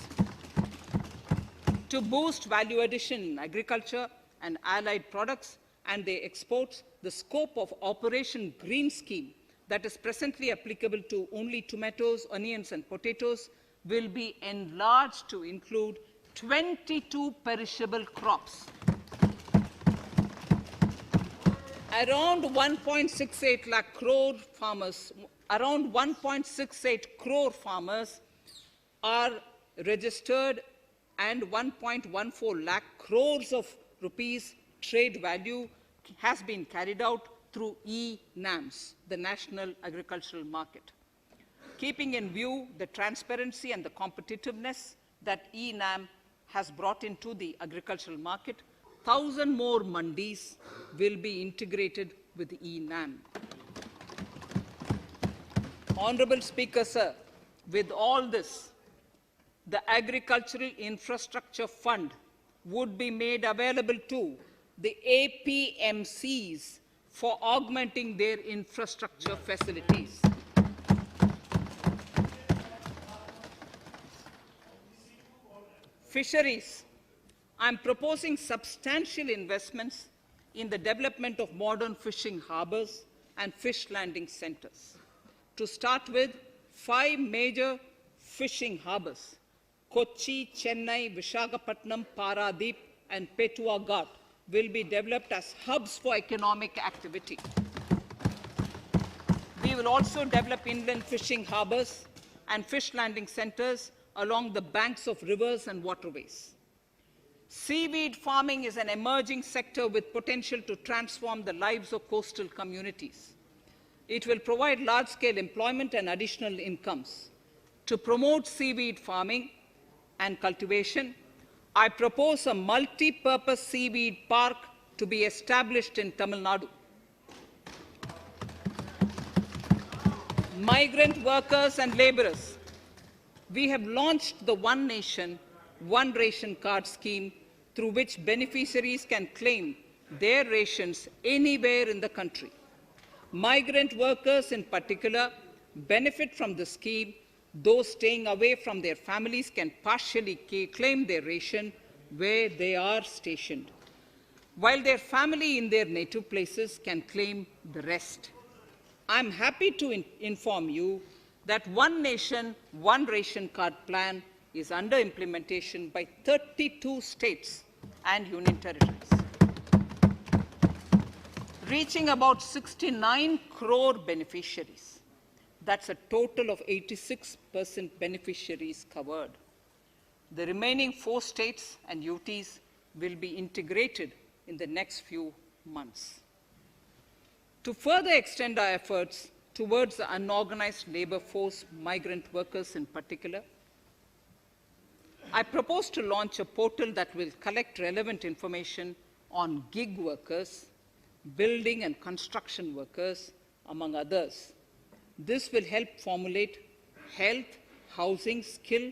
To boost value addition in agriculture and allied products and their exports, the scope of Operation Green Scheme that is presently applicable to only tomatoes, onions, and potatoes will be enlarged to include 22 perishable crops. Around 1.68 lakh crore farmers, around 1.68 crore farmers are registered, and 1.14 lakh crores of rupees trade value has been carried out through e-NAMs, the National Agricultural Market. Keeping in view the transparency and the competitiveness that e-NAM has brought into the agricultural market, 1,000 more mandis will be integrated with e-NAM. Honorable Speaker, sir, with all this, the Agricultural Infrastructure Fund would be made available to the APMCs for augmenting their infrastructure facilities. Fisheries. I'm proposing substantial investments in the development of modern fishing harbors and fish landing centers. To start with, 5 major fishing harbors, Kochi, Chennai, Visakhapatnam, Paradip, and Petua Ghat, will be developed as hubs for economic activity. We will also develop inland fishing harbors and fish landing centers along the banks of rivers and waterways. Seaweed farming is an emerging sector with potential to transform the lives of coastal communities. It will provide large-scale employment and additional incomes. To promote seaweed farming and cultivation, I propose a multi-purpose seaweed park to be established in Tamil Nadu. Migrant workers and laborers. We have launched the One Nation, One Ration Card scheme, through which beneficiaries can claim their rations anywhere in the country. Migrant workers in particular benefit from the scheme. Those staying away from their families can partially claim their ration where they are stationed, while their family in their native places can claim the rest. I'm happy to inform you that One Nation, One Ration Card plan is under implementation by 32 states and union territories, reaching about 69 crore beneficiaries. That's a total of 86% beneficiaries covered. The remaining 4 states and UTs will be integrated in the next few months. To further extend our efforts towards the unorganized labor force, migrant workers in particular, I propose to launch a portal that will collect relevant information on gig workers, building and construction workers, among others. This will help formulate health, housing, skill,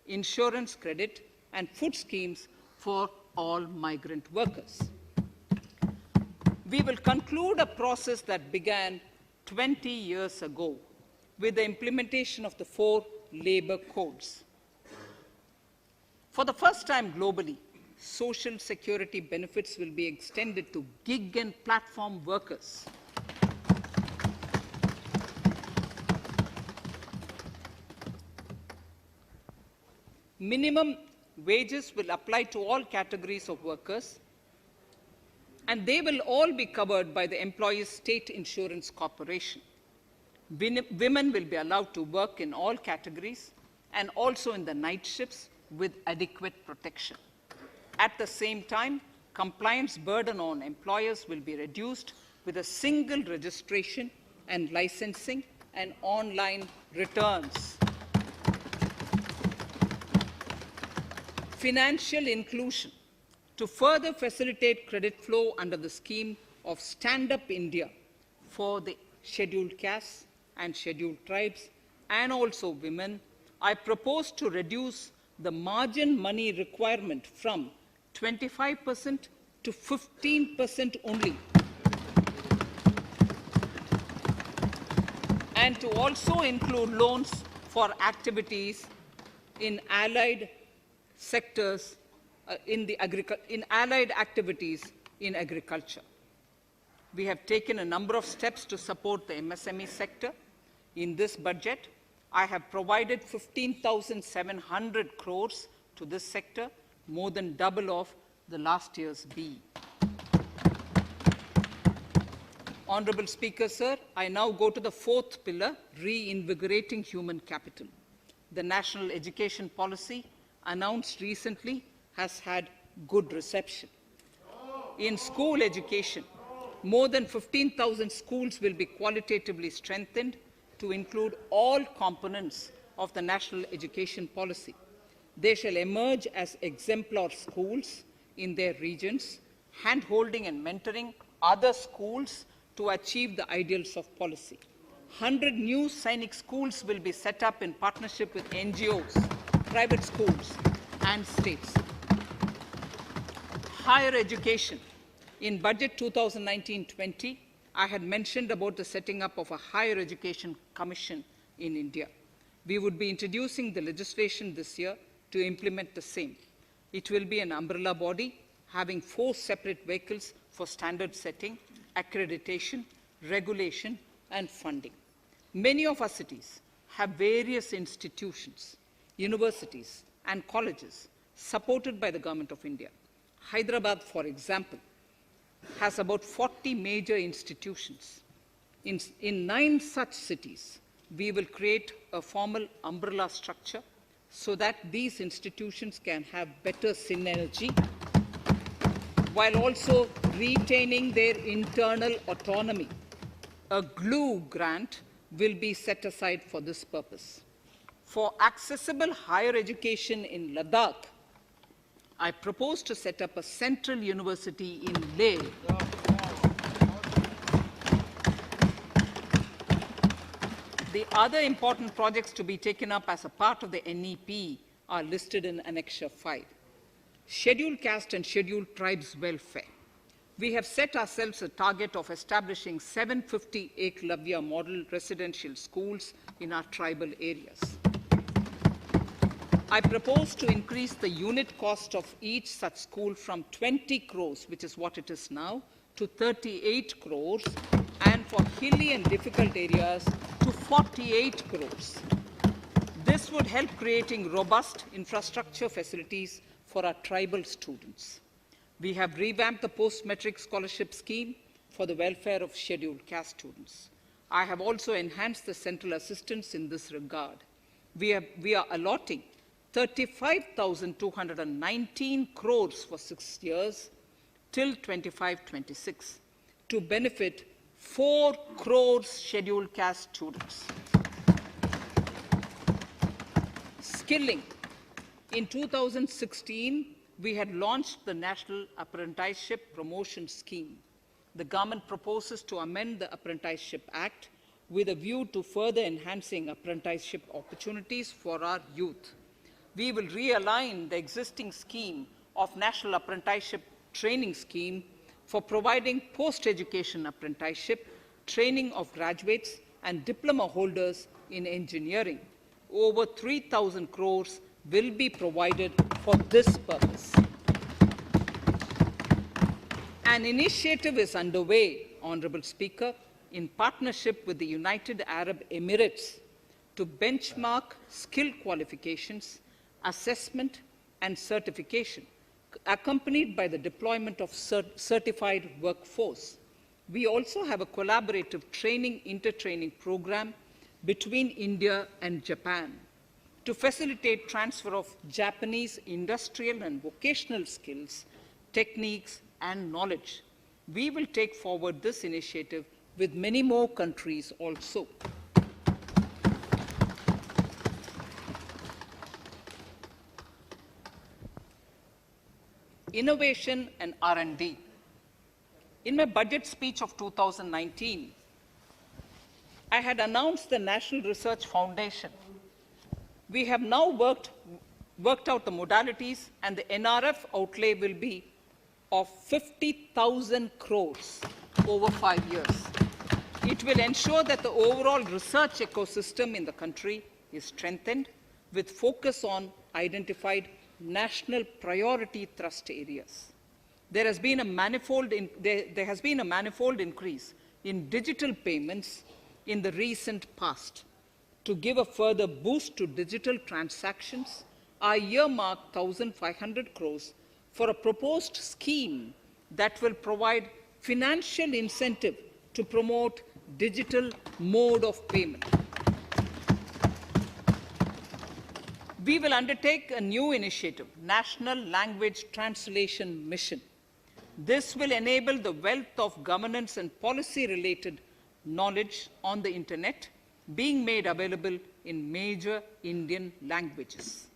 insurance credit, and food schemes for all migrant workers. We will conclude a process that began 20 years ago with the implementation of the 4 labor codes. For the first time globally, social security benefits will be extended to gig and platform workers. Minimum wages will apply to all categories of workers, and they will all be covered by the Employees State Insurance Corporation. Women will be allowed to work in all categories and also in the night shifts with adequate protection. At the same time, compliance burden on employers will be reduced with a single registration and licensing and online returns. Financial inclusion. To further facilitate credit flow under the scheme of Stand Up India for the scheduled castes and scheduled tribes and also women, I propose to reduce the margin money requirement from 25% to 15% only, and to also include loans for activities in allied sectors, in allied activities in agriculture. We have taken a number of steps to support the MSME sector. In this budget, I have provided 15,700 crores to this sector, more than double of the last year's B. Honorable Speaker, sir, I now go to the 4th pillar, reinvigorating human capital. The national education policy announced recently has had good reception. In school education, more than 15,000 schools will be qualitatively strengthened to include all components of the national education policy. They shall emerge as exemplar schools in their regions, hand-holding and mentoring other schools to achieve the ideals of policy. 100 new Sainik schools will be set up in partnership with NGOs, private schools, and states. Higher education. In Budget 2019-20, I had mentioned about the setting up of a higher education commission in India. We would be introducing the legislation this year to implement the same. It will be an umbrella body having 4 separate vehicles for standard setting, accreditation, regulation, and funding. Many of our cities have various institutions, universities, and colleges supported by the Government of India. Hyderabad, for example, has about 40 major institutions. In 9 such cities, we will create a formal umbrella structure so that these institutions can have better synergy while also retaining their internal autonomy. A glue grant will be set aside for this purpose. For accessible higher education in Ladakh, I propose to set up a central university in Leh. The other important projects to be taken up as a part of the NEP are listed in Annexure 5. Scheduled caste and scheduled tribes welfare. We have set ourselves a target of establishing 750 Eklavya model residential schools in our tribal areas. I propose to increase the unit cost of each such school from 20 crores, which is what it is now, to 38 crores, and for hilly and difficult areas to 48 crores. This would help creating robust infrastructure facilities for our tribal students. We have revamped the post-metric scholarship scheme for the welfare of scheduled caste students. I have also enhanced the central assistance in this regard. We are allotting 35,219 crores for 6 years till 25-26 to benefit 4 crores scheduled caste students. Skilling. In 2016, we had launched the National Apprenticeship Promotion Scheme. The government proposes to amend the Apprenticeship Act with a view to further enhancing apprenticeship opportunities for our youth. We will realign the existing scheme of National Apprenticeship Training Scheme for providing post-education apprenticeship training of graduates and diploma holders in engineering. Over 3,000 crores will be provided for this purpose. An initiative is underway, Honorable Speaker, in partnership with the United Arab Emirates to benchmark skill qualifications, assessment, and certification, accompanied by the deployment of certified workforce. We also have a collaborative intertraining program between India and Japan to facilitate transfer of Japanese industrial and vocational skills, techniques, and knowledge. We will take forward this initiative with many more countries also. Innovation and R&D. In my budget speech of 2019, I had announced the National Research Foundation. We have now worked out the modalities, and the NRF outlay will be of 50,000 crores over 5 years. It will ensure that the overall research ecosystem in the country is strengthened with focus on identified national priority thrust areas. There has been a manifold increase in digital payments in the recent past. To give a further boost to digital transactions, I earmarked 1,500 crores for a proposed scheme that will provide financial incentive to promote digital mode of payment. We will undertake a new initiative, National Language Translation Mission. This will enable the wealth of governance and policy-related knowledge on the internet being made available in major Indian languages.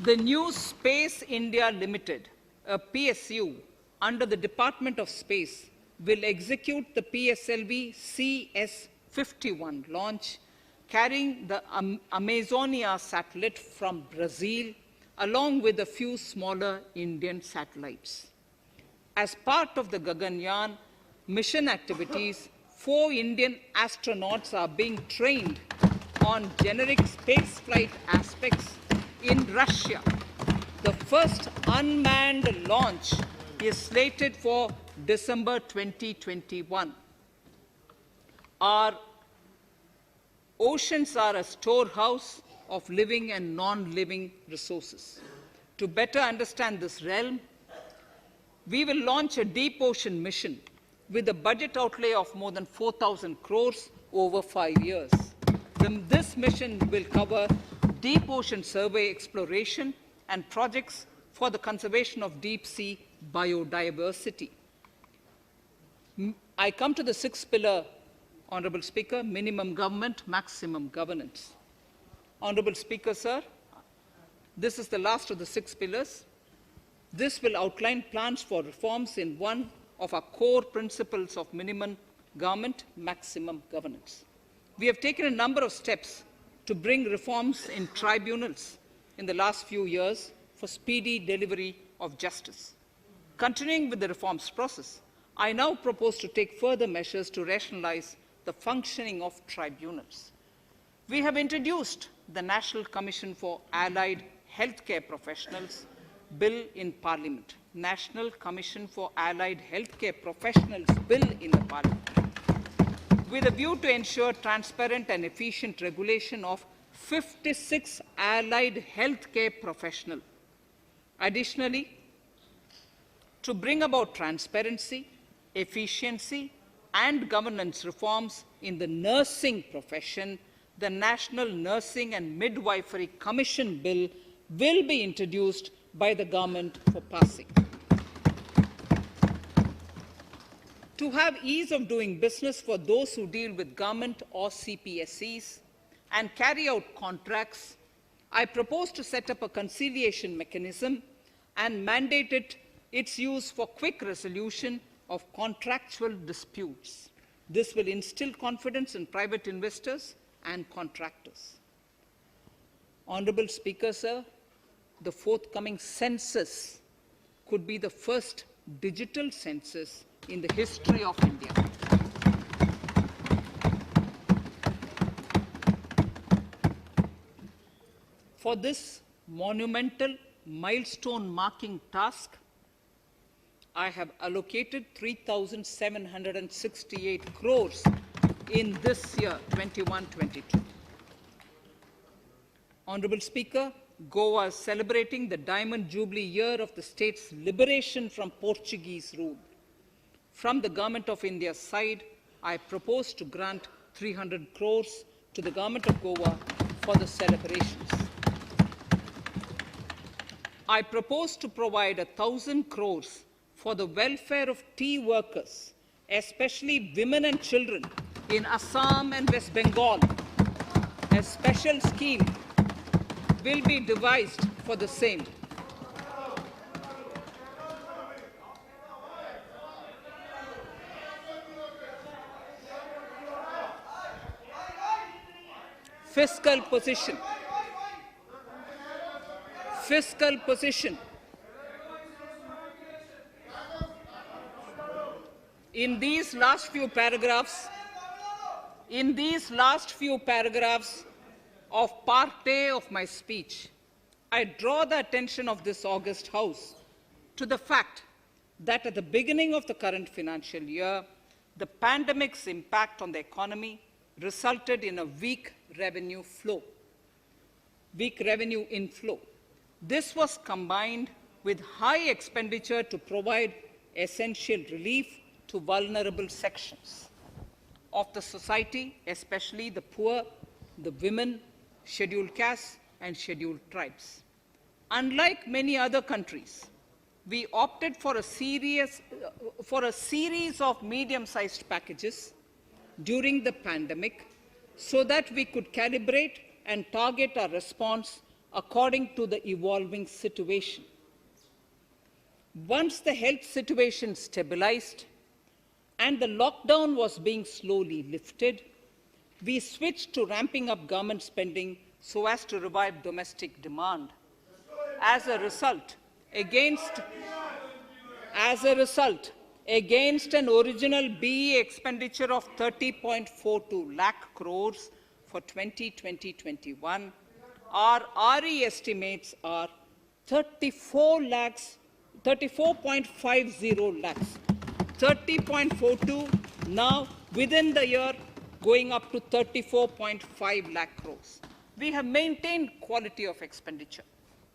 The new Space India Limited, a PSU, under the Department of Space, will execute the PSLV CS-51 launch, carrying the Amazonia satellite from Brazil, along with a few smaller Indian satellites. As part of the Gaganyaan mission activities, 4 Indian astronauts are being trained on generic spaceflight aspects in Russia. The first unmanned launch is slated for December 2021. Our oceans are a storehouse of living and non-living resources. To better understand this realm, we will launch a deep ocean mission with a budget outlay of more than 4,000 crores over 5 years. This mission will cover deep ocean survey exploration and projects for the conservation of deep sea biodiversity. I come to the 6th pillar, Honorable Speaker, minimum government, maximum governance. Honorable Speaker, sir, this is the last of the 6 pillars. This will outline plans for reforms in one of our core principles of minimum government, maximum governance. We have taken a number of steps to bring reforms in tribunals in the last few years for speedy delivery of justice. Continuing with the reforms process, I now propose to take further measures to rationalize the functioning of tribunals. We have introduced the National Commission for Allied Healthcare Professionals Bill in Parliament. National Commission for Allied Healthcare Professionals Bill in the Parliament, with a view to ensure transparent and efficient regulation of 56 allied healthcare professionals. Additionally, to bring about transparency, efficiency, and governance reforms in the nursing profession, the National Nursing and Midwifery Commission Bill will be introduced by the government for passing. To have ease of doing business for those who deal with government or CPSEs and carry out contracts, I propose to set up a conciliation mechanism and mandate its use for quick resolution of contractual disputes. This will instill confidence in private investors and contractors. Honorable Speaker, sir, the forthcoming census could be the first digital census in the history of India. For this monumental milestone marking task, I have allocated 3,768 crores in this year, 21-22. Honorable Speaker, Goa is celebrating the Diamond Jubilee year of the state's liberation from Portuguese rule. From the Government of India's side, I propose to grant 300 crores to the Government of Goa for the celebrations. I propose to provide 1,000 crores for the welfare of tea workers, especially women and children in Assam and West Bengal. A special scheme will be devised for the same. Fiscal position. Fiscal position. In these last few paragraphs of Part A of my speech, I draw the attention of this august House to the fact that at the beginning of the current financial year, the pandemic's impact on the economy resulted in a weak revenue inflow. This was combined with high expenditure to provide essential relief to vulnerable sections of the society, especially the poor, the women, scheduled castes, and scheduled tribes. Unlike many other countries, we opted for a series of medium-sized packages during the pandemic so that we could calibrate and target our response according to the evolving situation. Once the health situation stabilized and the lockdown was being slowly lifted, we switched to ramping up government spending so as to revive domestic demand. As a result, against an original BE expenditure of 30.42 lakh crores for 2020-21, our RE estimates are 34.50 lakhs, 30.42 now within the year going up to 34.5 lakh crores. We have maintained quality of expenditure.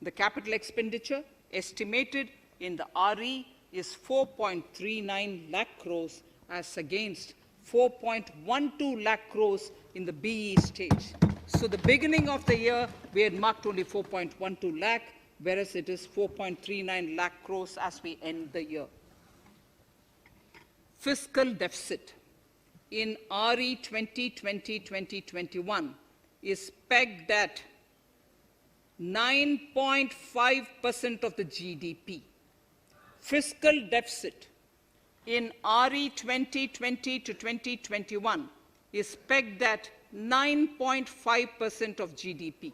The capital expenditure estimated in the RE is 4.39 lakh crores as against 4.12 lakh crores in the BE stage. So the beginning of the year, we had marked only 4.12 lakh, whereas it is 4.39 lakh crores as we end the year. Fiscal deficit in RE 2020-2021 is pegged at 9.5% of the GDP. Fiscal deficit in RE 2020-2021 is pegged at 9.5% of GDP.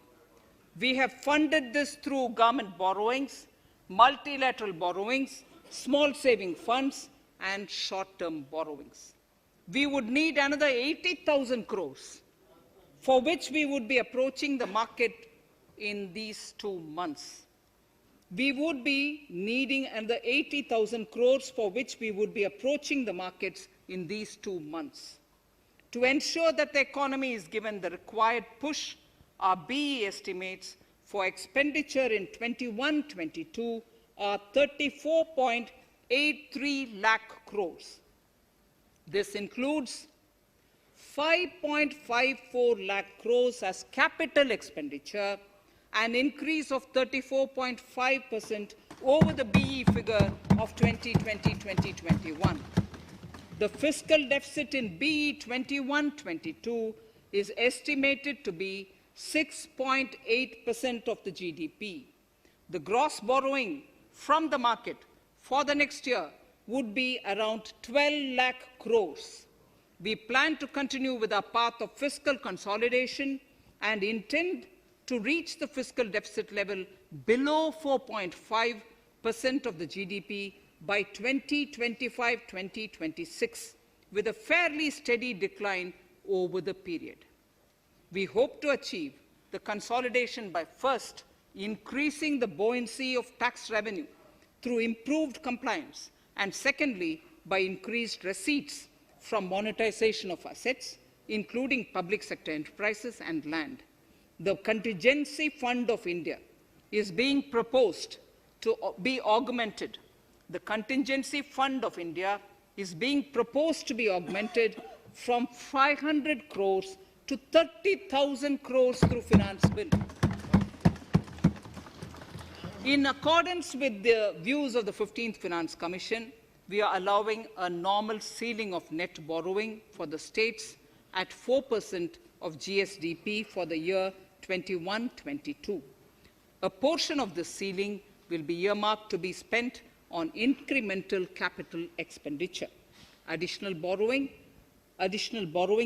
We have funded this through government borrowings, multilateral borrowings, small saving funds, and short-term borrowings. We would need another 80,000 crores, for which we would be approaching the market in these 2 months. We would be needing another 80,000 crores, for which we would be approaching the markets in these 2 months. To ensure that the economy is given the required push, our BE estimates for expenditure in 21-22 are 34.5 83 lakh crores. This includes 5.54 lakh crores as capital expenditure, an increase of 34.5% over the BE figure of 2020-2021. The fiscal deficit in BE 21-22 is estimated to be 6.8% of the GDP. The gross borrowing from the market for the next year would be around 12 lakh crores. We plan to continue with our path of fiscal consolidation and intend to reach the fiscal deficit level below 4.5% of the GDP by 2025-2026, with a fairly steady decline over the period. We hope to achieve the consolidation by first increasing the buoyancy of tax revenue through improved compliance, and secondly, by increased receipts from monetization of assets, including public sector enterprises and land. The Contingency Fund of India is being proposed to be augmented. The Contingency Fund of India is being proposed to be augmented from 500 crores to 30,000 crores through Finance Bill. In accordance with the views of the 15th Finance Commission, we are allowing a normal ceiling of net borrowing for the states at 4% of GSDP for the year 21-22. A portion of this ceiling will be earmarked to be spent on incremental capital expenditure. Additional borrowing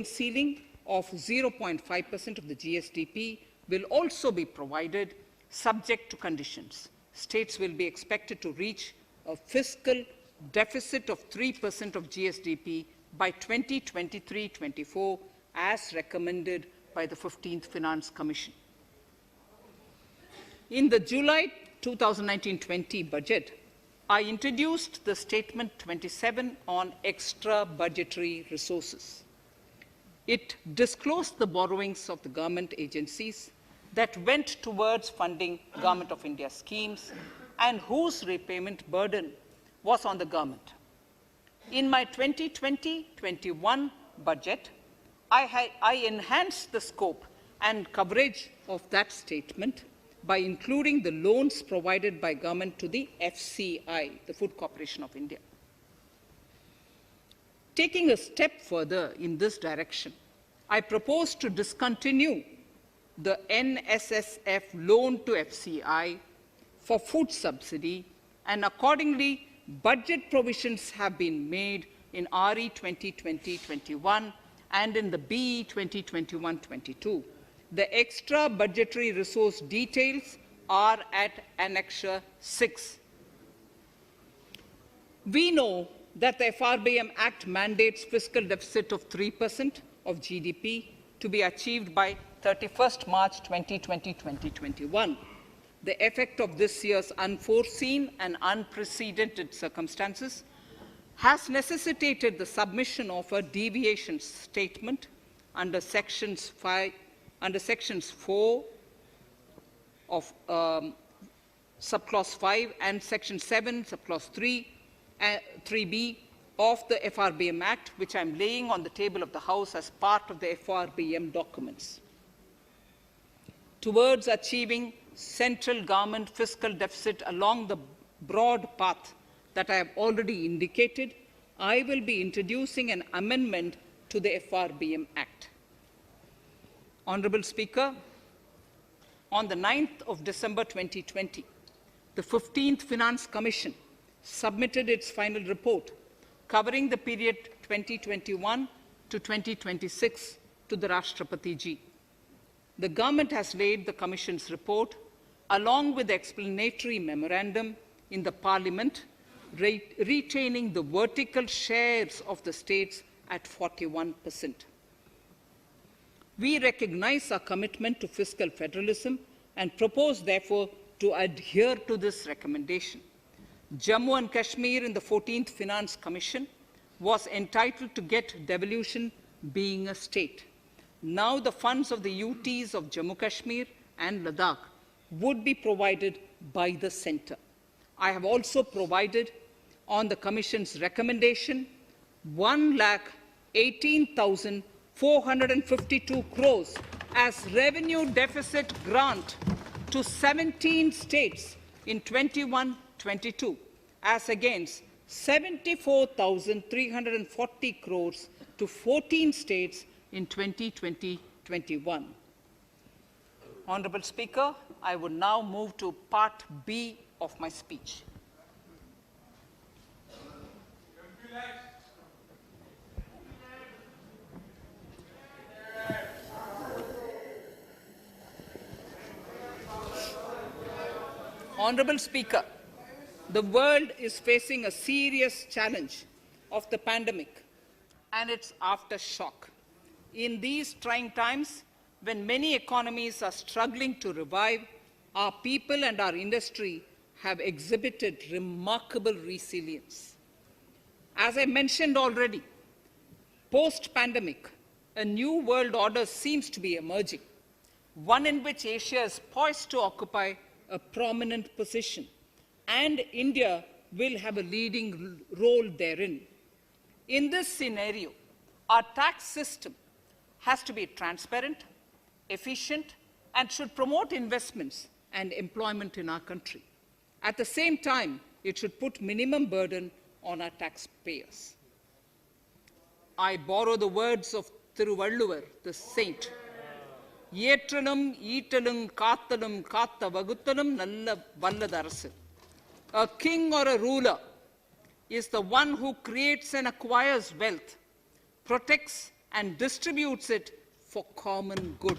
ceiling of 0.5% of the GSDP will also be provided, subject to conditions. States will be expected to reach a fiscal deficit of 3% of GSDP by 2023-24, as recommended by the 15th Finance Commission. In the July 2019-20 budget, I introduced the Statement 27 on extra budgetary resources. It disclosed the borrowings of the government agencies that went towards funding Government of India schemes and whose repayment burden was on the government. In my 2020-21 budget, I enhanced the scope and coverage of that statement by including the loans provided by government to the FCI, the Food Corporation of India. Taking a step further in this direction, I propose to discontinue the NSSF loan to FCI for food subsidy, and accordingly, budget provisions have been made in RE 2020-21 and in the BE 2021-22. The extra budgetary resource details are at Annexure 6. We know that the FRBM Act mandates fiscal deficit of 3% of GDP to be achieved by 31st March 2020-2021. The effect of this year's unforeseen and unprecedented circumstances has necessitated the submission of a deviation statement under Sections 4 of Subclause 5 and Section 7, Subclause 3b of the FRBM Act, which I am laying on the table of the House as part of the FRBM documents. Towards achieving central government fiscal deficit along the broad path that I have already indicated, I will be introducing an amendment to the FRBM Act. Honourable Speaker, on the 9th of December 2020, the 15th Finance Commission submitted its final report covering the period 2021 to 2026 to the Rashtrapati Ji. The government has laid the Commission's report along with the explanatory memorandum in the Parliament, retaining the vertical shares of the states at 41%. We recognize our commitment to fiscal federalism and propose, therefore, to adhere to this recommendation. Jammu and Kashmir in the 14th Finance Commission was entitled to get devolution being a state. Now the funds of the UTs of Jammu Kashmir and Ladakh would be provided by the centre. I have also provided on the Commission's recommendation, 1,18,452 crores as revenue deficit grant to 17 states in 21-22, as against 74,340 crores to 14 states in 2020-21. Honourable Speaker, I would now move to Part B of my speech. Honourable Speaker, the world is facing a serious challenge of the pandemic and its aftershock. In these trying times, when many economies are struggling to revive, our people and our industry have exhibited remarkable resilience. As I mentioned already, post-pandemic, a new world order seems to be emerging, one in which Asia is poised to occupy a prominent position, and India will have a leading role therein. In this scenario, our tax system has to be transparent, efficient, and should promote investments and employment in our country. At the same time, it should put minimum burden on our taxpayers. I borrow the words of Thiruvalluvar, the saint. Yetralum, eatalum, kattalum, katta vaguttalum, nalla valladarasu. A king or a ruler is the one who creates and acquires wealth, protects and distributes it for common good.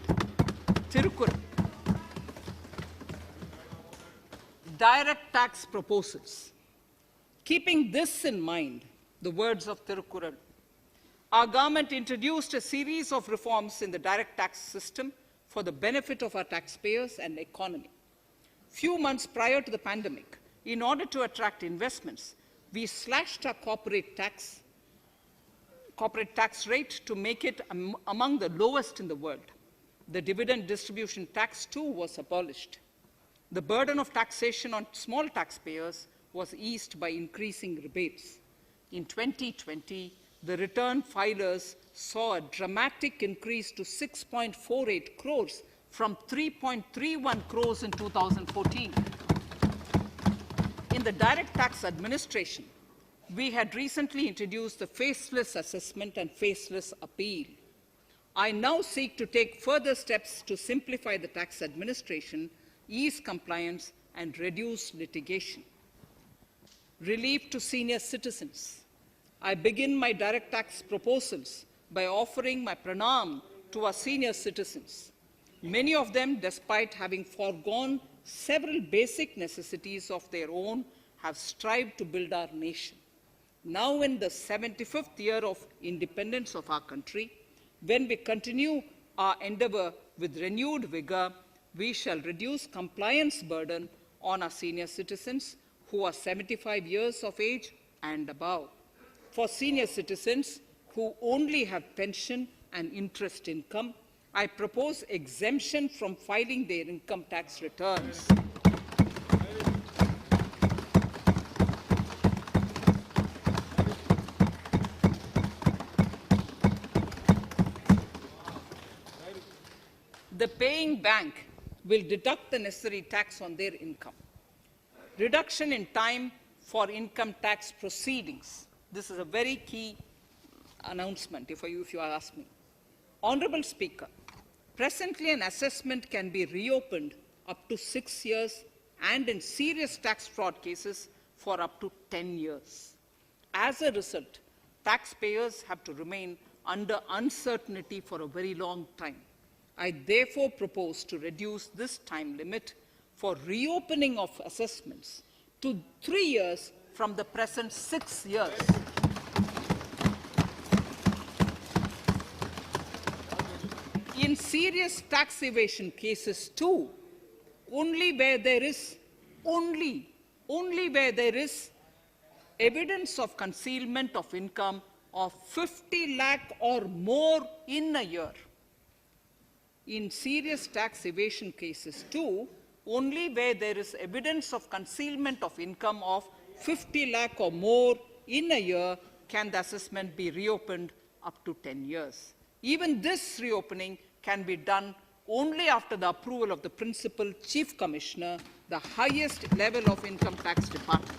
Tirukkural. Direct tax proposals. Keeping this in mind, the words of Tirukkural, our government introduced a series of reforms in the direct tax system for the benefit of our taxpayers and economy. Few months prior to the pandemic, in order to attract investments, we slashed our corporate tax rate to make it among the lowest in the world. The dividend distribution tax too was abolished. The burden of taxation on small taxpayers was eased by increasing rebates. In 2020, the return filers saw a dramatic increase to 6.48 crores from 3.31 crores in 2014. In the direct tax administration, we had recently introduced the faceless assessment and faceless appeal. I now seek to take further steps to simplify the tax administration, ease compliance, and reduce litigation. Relief to senior citizens. I begin my direct tax proposals by offering my pranam to our senior citizens. Many of them, despite having foregone several basic necessities of their own, have strived to build our nation. Now, in the 75th year of independence of our country, when we continue our endeavour with renewed vigour, we shall reduce compliance burden on our senior citizens who are 75 years of age and above. For senior citizens who only have pension and interest income, I propose exemption from filing their income tax returns. The paying bank will deduct the necessary tax on their income. Reduction in time for income tax proceedings. This is a very key announcement, if you ask me. Honourable Speaker, presently an assessment can be reopened up to 6 years and in serious tax fraud cases for up to 10 years. As a result, taxpayers have to remain under uncertainty for a very long time. I therefore propose to reduce this time limit for reopening of assessments to 3 years from the present 6 years. In serious tax evasion cases too, only where there is evidence of concealment of income of 50 lakh or more in a year. In serious tax evasion cases too, only where there is evidence of concealment of income of 50 lakh or more in a year, can the assessment be reopened up to 10 years. Even this reopening can be done only after the approval of the Principal Chief Commissioner, the highest level of Income Tax Department.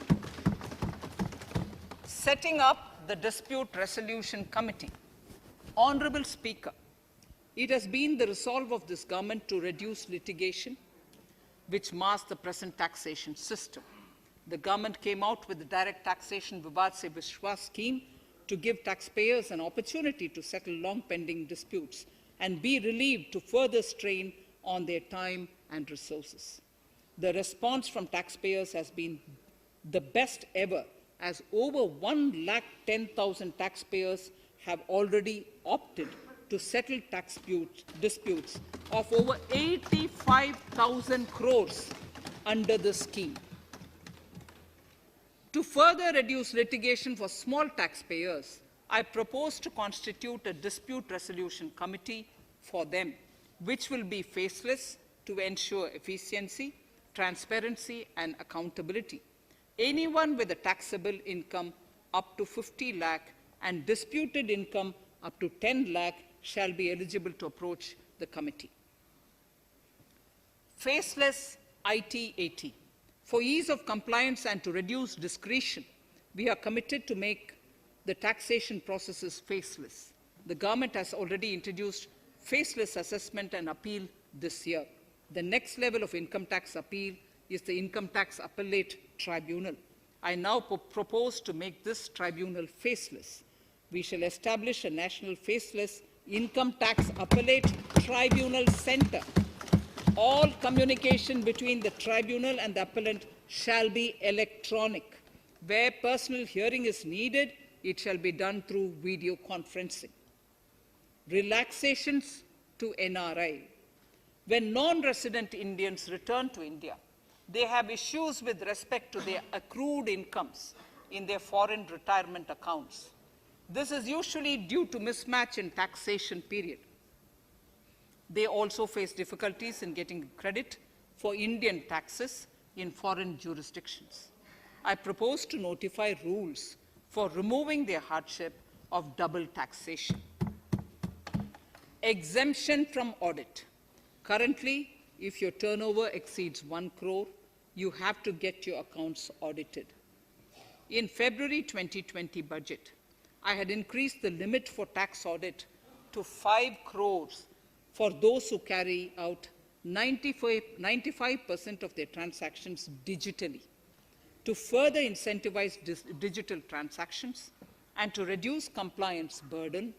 Setting up the Dispute Resolution Committee. Honorable Speaker, it has been the resolve of this government to reduce litigation, which mars the present taxation system. The government came out with the Direct Taxation Vivad Se Vishwas scheme to give taxpayers an opportunity to settle long-pending disputes and be relieved to further strain on their time and resources. The response from taxpayers has been the best ever, as over 110,000 taxpayers have already opted to settle tax disputes of over 85,000 crores under the scheme. To further reduce litigation for small taxpayers, I propose to constitute a dispute resolution committee for them, which will be faceless to ensure efficiency, transparency, and accountability. Anyone with a taxable income up to 50 lakh and disputed income up to 10 lakh shall be eligible to approach the committee. Faceless IT-AT. For ease of compliance and to reduce discretion, we are committed to make the taxation processes faceless. The government has already introduced faceless assessment and appeal this year. The next level of income tax appeal is the Income Tax Appellate Tribunal. I now propose to make this tribunal faceless. We shall establish a national faceless Income Tax Appellate Tribunal Center. All communication between the tribunal and the appellant shall be electronic. Where personal hearing is needed, it shall be done through video conferencing. Relaxations to NRI. When non-resident Indians return to India, they have issues with respect to their accrued incomes in their foreign retirement accounts. This is usually due to mismatch in taxation period. They also face difficulties in getting credit for Indian taxes in foreign jurisdictions. I propose to notify rules for removing their hardship of double taxation. Exemption from audit. Currently, if your turnover exceeds 1 crore, you have to get your accounts audited. In February 2020 budget, I had increased the limit for tax audit to 5 crores for those who carry out 95% of their transactions digitally. To further incentivize digital transactions and to reduce compliance burden,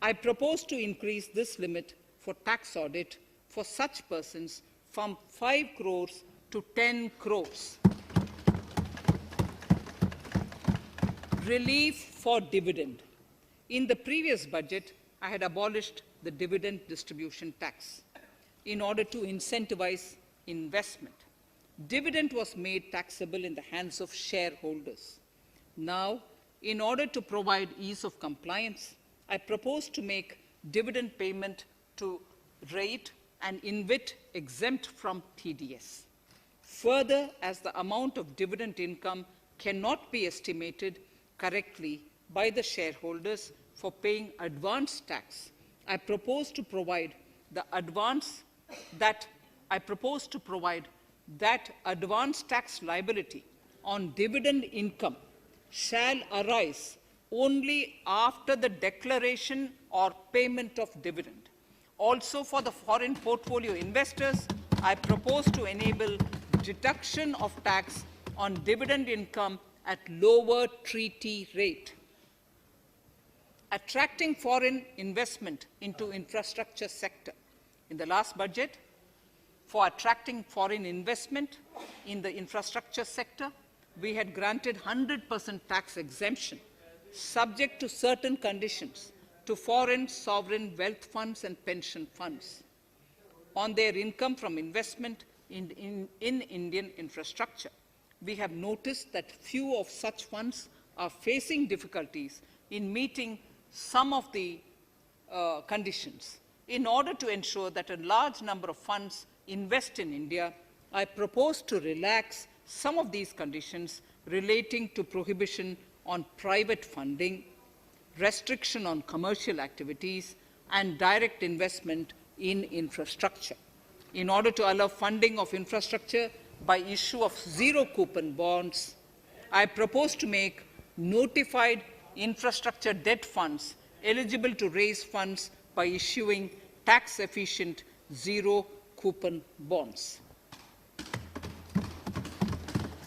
I propose to increase this limit for tax audit for such persons from 5 crores to 10 crores. Relief for dividend. In the previous budget, I had abolished the dividend distribution tax in order to incentivize investment. Dividend was made taxable in the hands of shareholders. Now, in order to provide ease of compliance, I propose to make dividend payment to rate and InvIT exempt from TDS. Further, as the amount of dividend income cannot be estimated correctly by the shareholders for paying advance tax, I propose to provide that advance tax liability on dividend income shall arise only after the declaration or payment of dividend. Also, for the foreign portfolio investors, I propose to enable deduction of tax on dividend income at lower treaty rate. Attracting foreign investment into infrastructure sector. In the last budget, for attracting foreign investment in the infrastructure sector, we had granted 100% tax exemption, subject to certain conditions, to foreign sovereign wealth funds and pension funds on their income from investment in Indian infrastructure. We have noticed that few of such funds are facing difficulties in meeting some of the conditions. In order to ensure that a large number of funds invest in India, I propose to relax some of these conditions relating to prohibition on private funding, restriction on commercial activities, and direct investment in infrastructure, in order to allow funding of infrastructure by issue of zero-coupon bonds. I propose to make notified infrastructure debt funds eligible to raise funds by issuing tax-efficient zero-coupon bonds.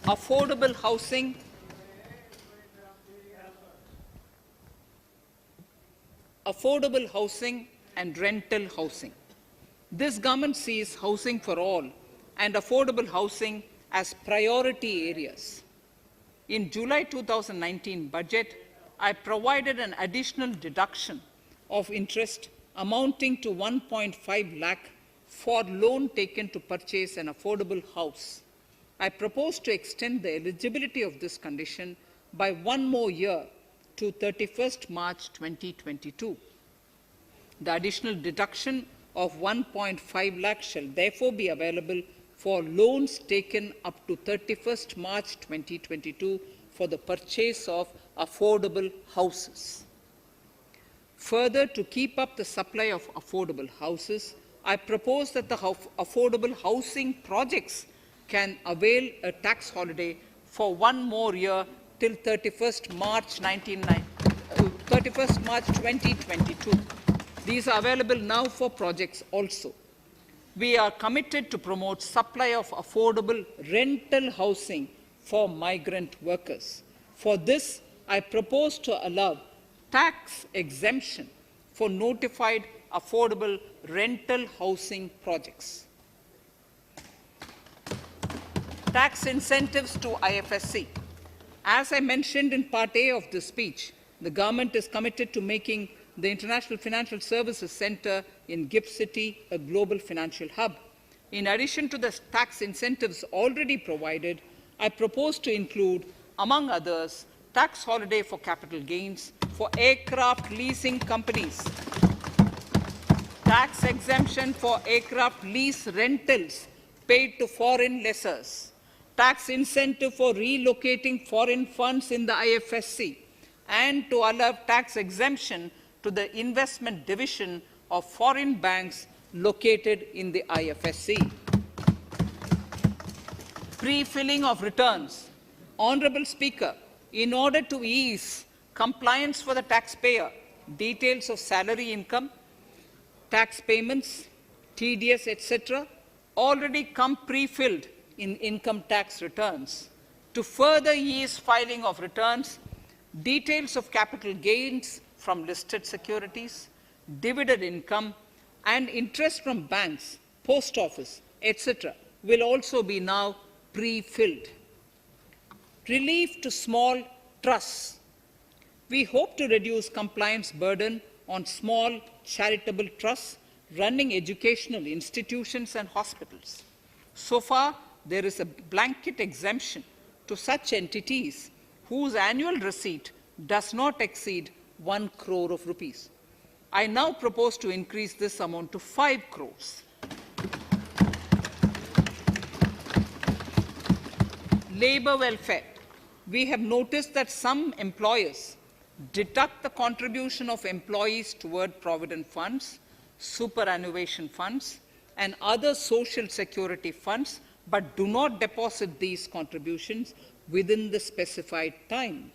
Affordable housing. Affordable housing and rental housing. This government sees housing for all and affordable housing as priority areas. In July 2019 budget, I provided an additional deduction of interest amounting to 1.5 lakh for loan taken to purchase an affordable house. I propose to extend the eligibility of this condition by 1 more year to 31st March 2022. The additional deduction of 1.5 lakh shall therefore be available for loans taken up to 31st March 2022 for the purchase of affordable houses. Further, to keep up the supply of affordable houses, I propose that the affordable housing projects can avail a tax holiday for 1 more year till 31st March 2022. These are available now for projects also. We are committed to promote supply of affordable rental housing for migrant workers. For this, I propose to allow tax exemption for notified affordable rental housing projects. Tax incentives to IFSC. As I mentioned in Part A of this speech, the government is committed to making the International Financial Services Center in GIFT City a global financial hub. In addition to the tax incentives already provided, I propose to include, among others, tax holiday for capital gains for aircraft leasing companies, tax exemption for aircraft lease rentals paid to foreign lessors, tax incentive for relocating foreign funds in the IFSC, and to allow tax exemption to the investment division of foreign banks located in the IFSC. Pre-filling of returns. Honorable Speaker, in order to ease compliance for the taxpayer, details of salary income, tax payments, TDS, etc., already come pre-filled in income tax returns. To further ease filing of returns, details of capital gains from listed securities, dividend income, and interest from banks, post office, etc., will also be now pre-filled. Relief to small trusts. We hope to reduce compliance burden on small charitable trusts running educational institutions and hospitals. So far, there is a blanket exemption to such entities whose annual receipt does not exceed 1 crore of rupees. I now propose to increase this amount to 5 crores. Labor welfare. We have noticed that some employers deduct the contribution of employees toward provident funds, superannuation funds, and other social security funds, but do not deposit these contributions within the specified time.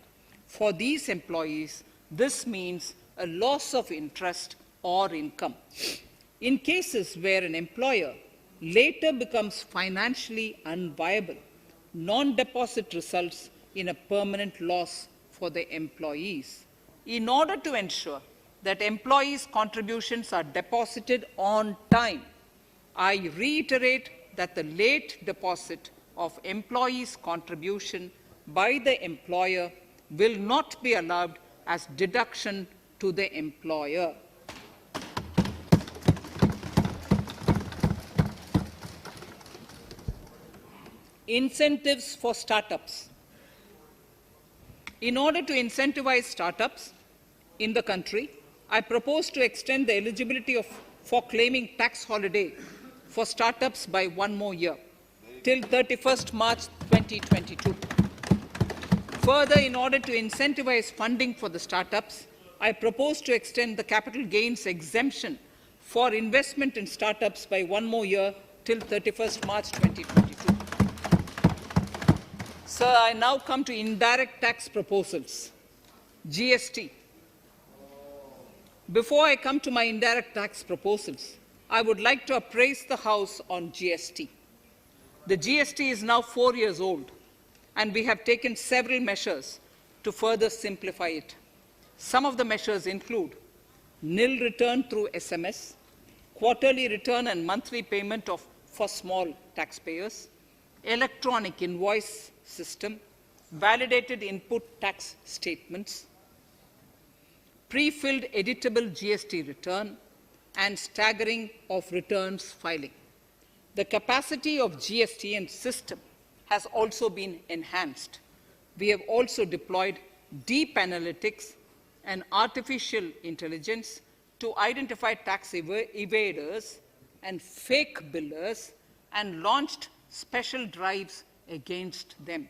For these employees, this means a loss of interest or income. In cases where an employer later becomes financially unviable, non-deposit results in a permanent loss for the employees. In order to ensure that employees' contributions are deposited on time, I reiterate that the late deposit of employees' contribution by the employer will not be allowed as deduction to the employer. Incentives for startups. In order to incentivize startups in the country, I propose to extend the eligibility for claiming tax holiday for startups by 1 more year, till 31st March 2022. Further, in order to incentivize funding for the startups, I propose to extend the capital gains exemption for investment in startups by 1 more year till 31st March 2022. Sir, I now come to indirect tax proposals. GST. Before I come to my indirect tax proposals, I would like to appraise the House on GST. The GST is now 4 years old, and we have taken several measures to further simplify it. Some of the measures include nil return through SMS, quarterly return and monthly payment for small taxpayers, electronic invoice system, validated input tax statements, pre-filled editable GST return, and staggering of returns filing. The capacity of GST and system has also been enhanced. We have also deployed deep analytics and artificial intelligence to identify tax evaders and fake billers and launched special drives against them.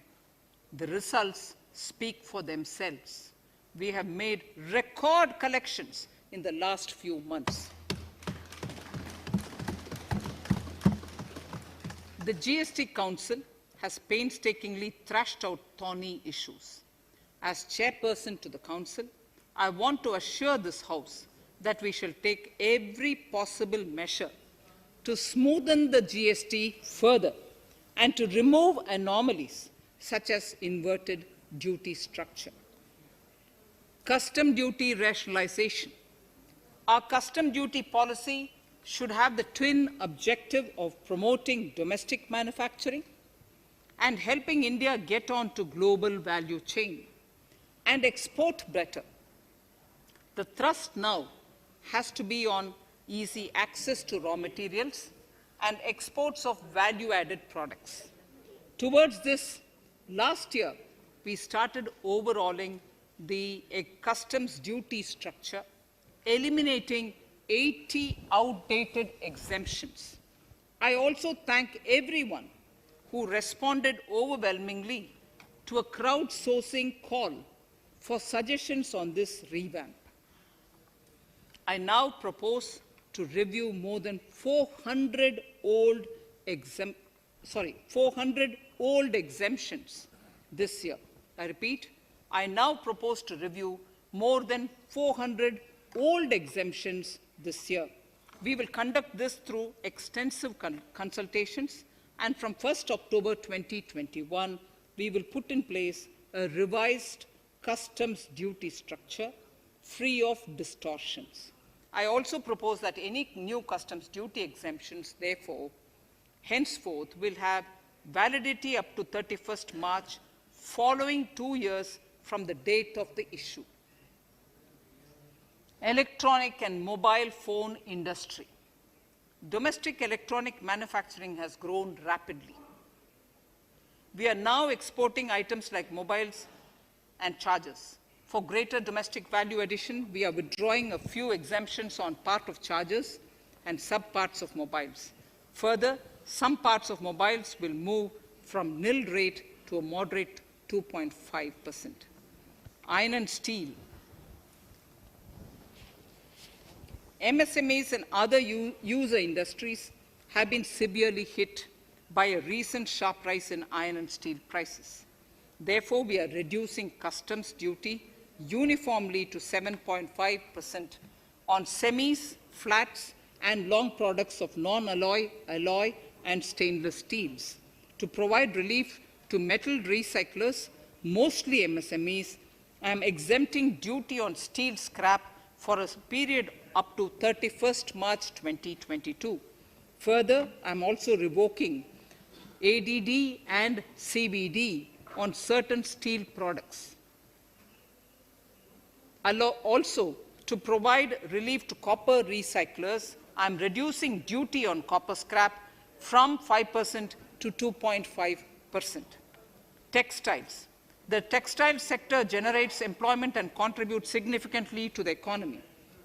The results speak for themselves. We have made record collections in the last few months. The GST Council has painstakingly thrashed out thorny issues. As chairperson to the Council, I want to assure this House that we shall take every possible measure to smoothen the GST further and to remove anomalies such as inverted duty structure. Custom duty rationalization. Our custom duty policy should have the twin objective of promoting domestic manufacturing and helping India get on to global value chain and export better. The thrust now has to be on easy access to raw materials and exports of value-added products. Towards this, last year, we started overhauling the customs duty structure, eliminating 80 outdated exemptions. I also thank everyone who responded overwhelmingly to a crowdsourcing call for suggestions on this revamp. I now propose to review more than 400 old exemptions this year. I repeat, I now propose to review more than 400 old exemptions this year. We will conduct this through extensive consultations, and from 1st October 2021, we will put in place a revised customs duty structure free of distortions. I also propose that any new customs duty exemptions, therefore, henceforth will have validity up to 31st March, following 2 years from the date of the issue. Electronic and mobile phone industry. Domestic electronic manufacturing has grown rapidly. We are now exporting items like mobiles and chargers. For greater domestic value addition, we are withdrawing a few exemptions on part of chargers and sub-parts of mobiles. Further, some parts of mobiles will move from nil rate to a moderate 2.5%. Iron and steel. MSMEs and other user industries have been severely hit by a recent sharp rise in iron and steel prices. Therefore, we are reducing customs duty uniformly to 7.5% on semis, flats, and long products of non-alloy, alloy, and stainless steels. To provide relief to metal recyclers, mostly MSMEs, I am exempting duty on steel scrap for a period up to 31st March 2022. Further, I am also revoking ADD and CVD on certain steel products. Also, to provide relief to copper recyclers, I am reducing duty on copper scrap from 5% to 2.5%. Textiles. The textile sector generates employment and contributes significantly to the economy.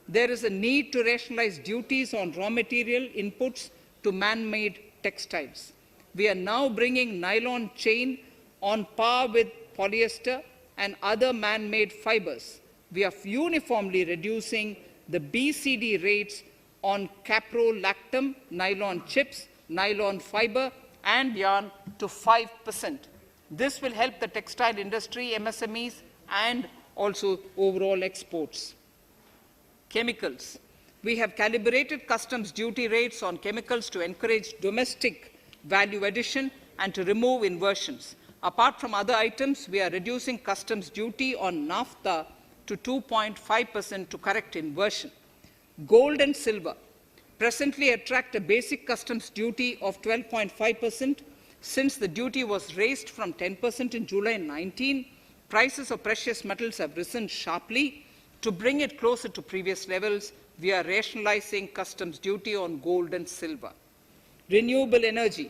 There is a need to rationalize duties on raw material inputs to man-made textiles. We are now bringing nylon chain on par with polyester and other man-made fibers. We are uniformly reducing the BCD rates on caprolactam, nylon chips, nylon fiber, and yarn to 5%. This will help the textile industry, MSMEs, and also overall exports. Chemicals. We have calibrated customs duty rates on chemicals to encourage domestic value addition and to remove inversions. Apart from other items, we are reducing customs duty on naphtha to 2.5% to correct inversion. Gold and silver presently attract a basic customs duty of 12.5%. Since the duty was raised from 10% in July 19, prices of precious metals have risen sharply. To bring it closer to previous levels, we are rationalizing customs duty on gold and silver. Renewable energy.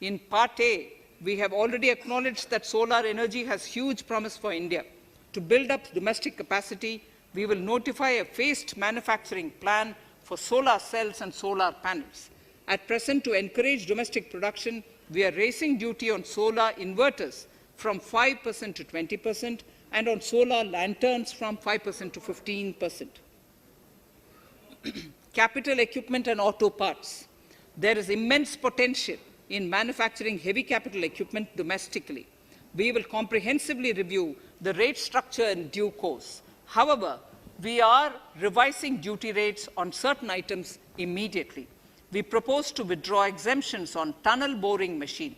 In Part A, we have already acknowledged that solar energy has huge promise for India. To build up domestic capacity, we will notify a phased manufacturing plan for solar cells and solar panels. At present, to encourage domestic production, we are raising duty on solar inverters from 5% to 20% and on solar lanterns from 5% to 15%. Capital equipment and auto parts. There is immense potential in manufacturing heavy capital equipment domestically. We will comprehensively review the rate structure in due course. However, we are revising duty rates on certain items immediately. We propose to withdraw exemptions on tunnel boring machine.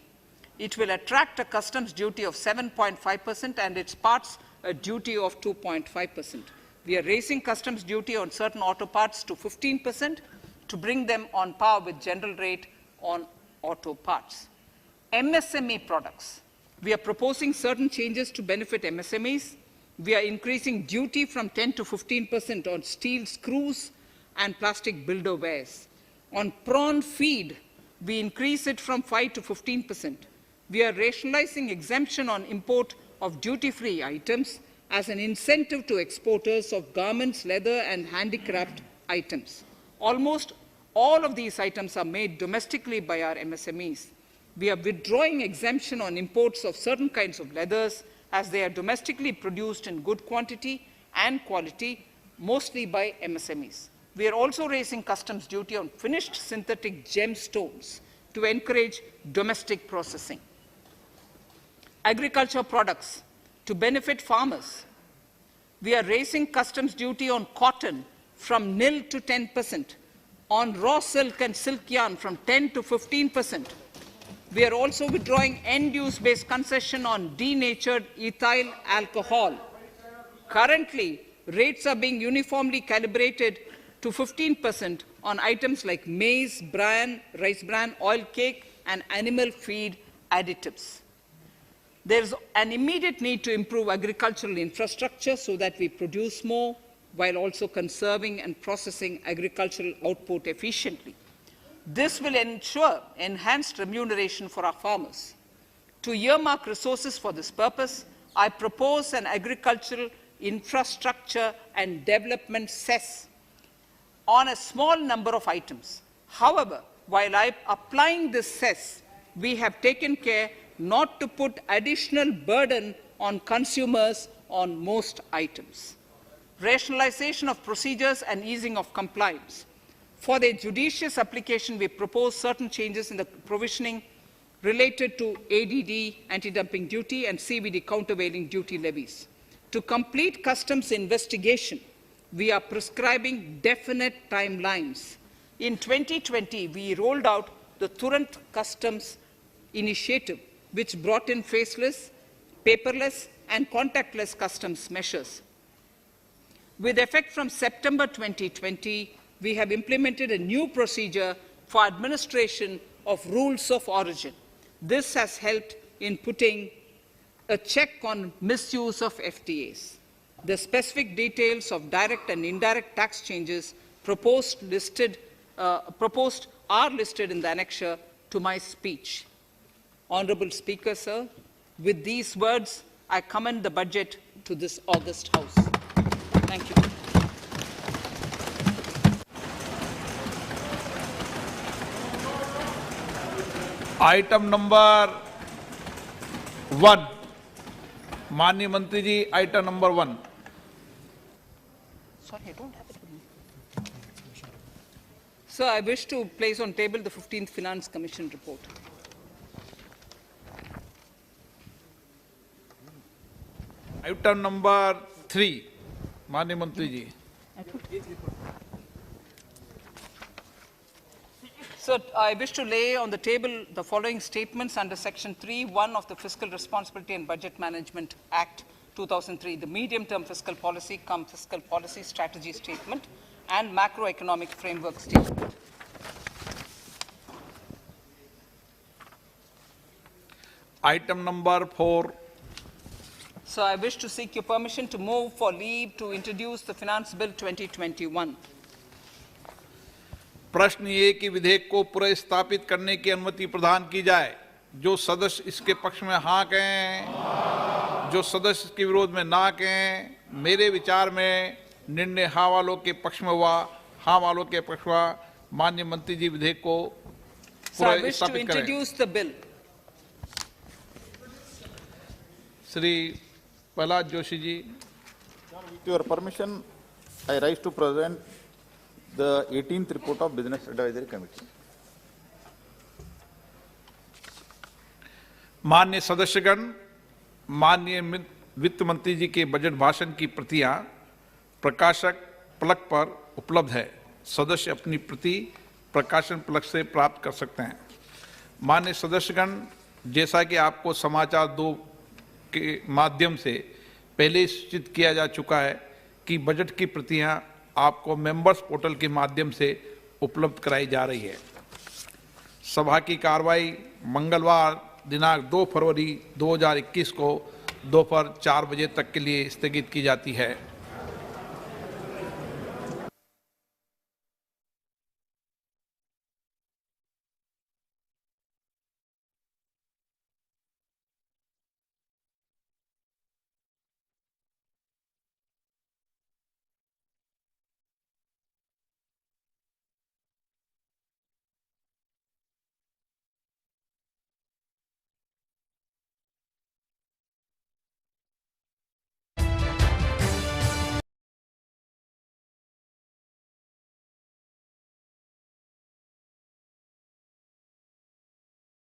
It will attract a customs duty of 7.5% and its parts a duty of 2.5%. We are raising customs duty on certain auto parts to 15% to bring them on par with general rate on auto parts. MSME products. We are proposing certain changes to benefit MSMEs. We are increasing duty from 10 to 15% on steel screws and plastic builder wares. On prawn feed, we increase it from 5 to 15%. We are rationalizing exemption on import of duty-free items as an incentive to exporters of garments, leather, and handicraft items. Almost all of these items are made domestically by our MSMEs. We are withdrawing exemption on imports of certain kinds of leathers as they are domestically produced in good quantity and quality, mostly by MSMEs. We are also raising customs duty on finished synthetic gemstones to encourage domestic processing. Agriculture products to benefit farmers. We are raising customs duty on cotton from nil to 10%, on raw silk and silk yarn from 10 to 15%. We are also withdrawing end-use-based concession on denatured ethyl alcohol. Currently, rates are being uniformly calibrated to 15% on items like maize, bran, rice bran, oil cake, and animal feed additives. There is an immediate need to improve agricultural infrastructure so that we produce more while also conserving and processing agricultural output efficiently. This will ensure enhanced remuneration for our farmers. To earmark resources for this purpose, I propose an agricultural infrastructure and development cess on a small number of items. However, while applying this cess, we have taken care not to put additional burden on consumers on most items. Rationalization of procedures and easing of compliance. For their judicious application, we propose certain changes in the provisioning related to ADD, anti-dumping duty, and CVD, countervailing duty levies. To complete customs investigation, we are prescribing definite timelines. In 2020, we rolled out the Turant Customs Initiative, which brought in faceless, paperless, and contactless customs measures. With effect from September 2020, we have implemented a new procedure for administration of rules of origin. This has helped in putting a check on misuse of FTAs. The specific details of direct and indirect tax changes proposed are listed in the annexure to my speech. Honorable Speaker, sir, with these words, I commend the budget to this august House. Thank you. Item number 1, माननीय मंत्री जी, item number 1। Sorry, I don't have it with me. Sir, I wish to place on table the 15th Finance Commission report. Item number 3, माननीय मंत्री जी। Sir, I wish to lay on the table the following statements under Section 3(1) of the Fiscal Responsibility and Budget Management Act 2003, the medium-term fiscal policy cum fiscal policy strategy statement and macroeconomic framework statement. Item number 4. So I wish to seek your permission to move for leave to introduce the Finance Bill 2021. प्रश्न ये कि विधेयक को पुनर्स्थापित करने की अनुमति प्रदान की जाए। जो सदस्य इसके पक्ष में हाँ कहें, जो सदस्य इसके विरोध में ना कहें। मेरे विचार में निर्णय हाँ वालों के पक्ष में हुआ, हाँ वालों के पक्ष हुआ। माननीय मंत्री जी विधेयक को पुनर्स्थापित करें। Shri Prahlad Joshi ji. With your permission, I rise to present the 18th report of Business Advisory Committee. माननीय सदस्यगण, माननीय वित्त मंत्री जी के बजट भाषण की प्रतियां प्रकाशक फलक पर उपलब्ध है। सदस्य अपनी प्रति प्रकाशन फलक से प्राप्त कर सकते हैं। माननीय सदस्यगण, जैसा कि आपको समाचार 2 के माध्यम से पहले सूचित किया जा चुका है कि बजट की प्रतियां आपको मेंबर्स पोर्टल के माध्यम से उपलब्ध कराई जा रही है। सभा की कार्रवाई मंगलवार दिनांक 2 फरवरी 2021 को दोपहर 4 बजे तक के लिए स्थगित की जाती है।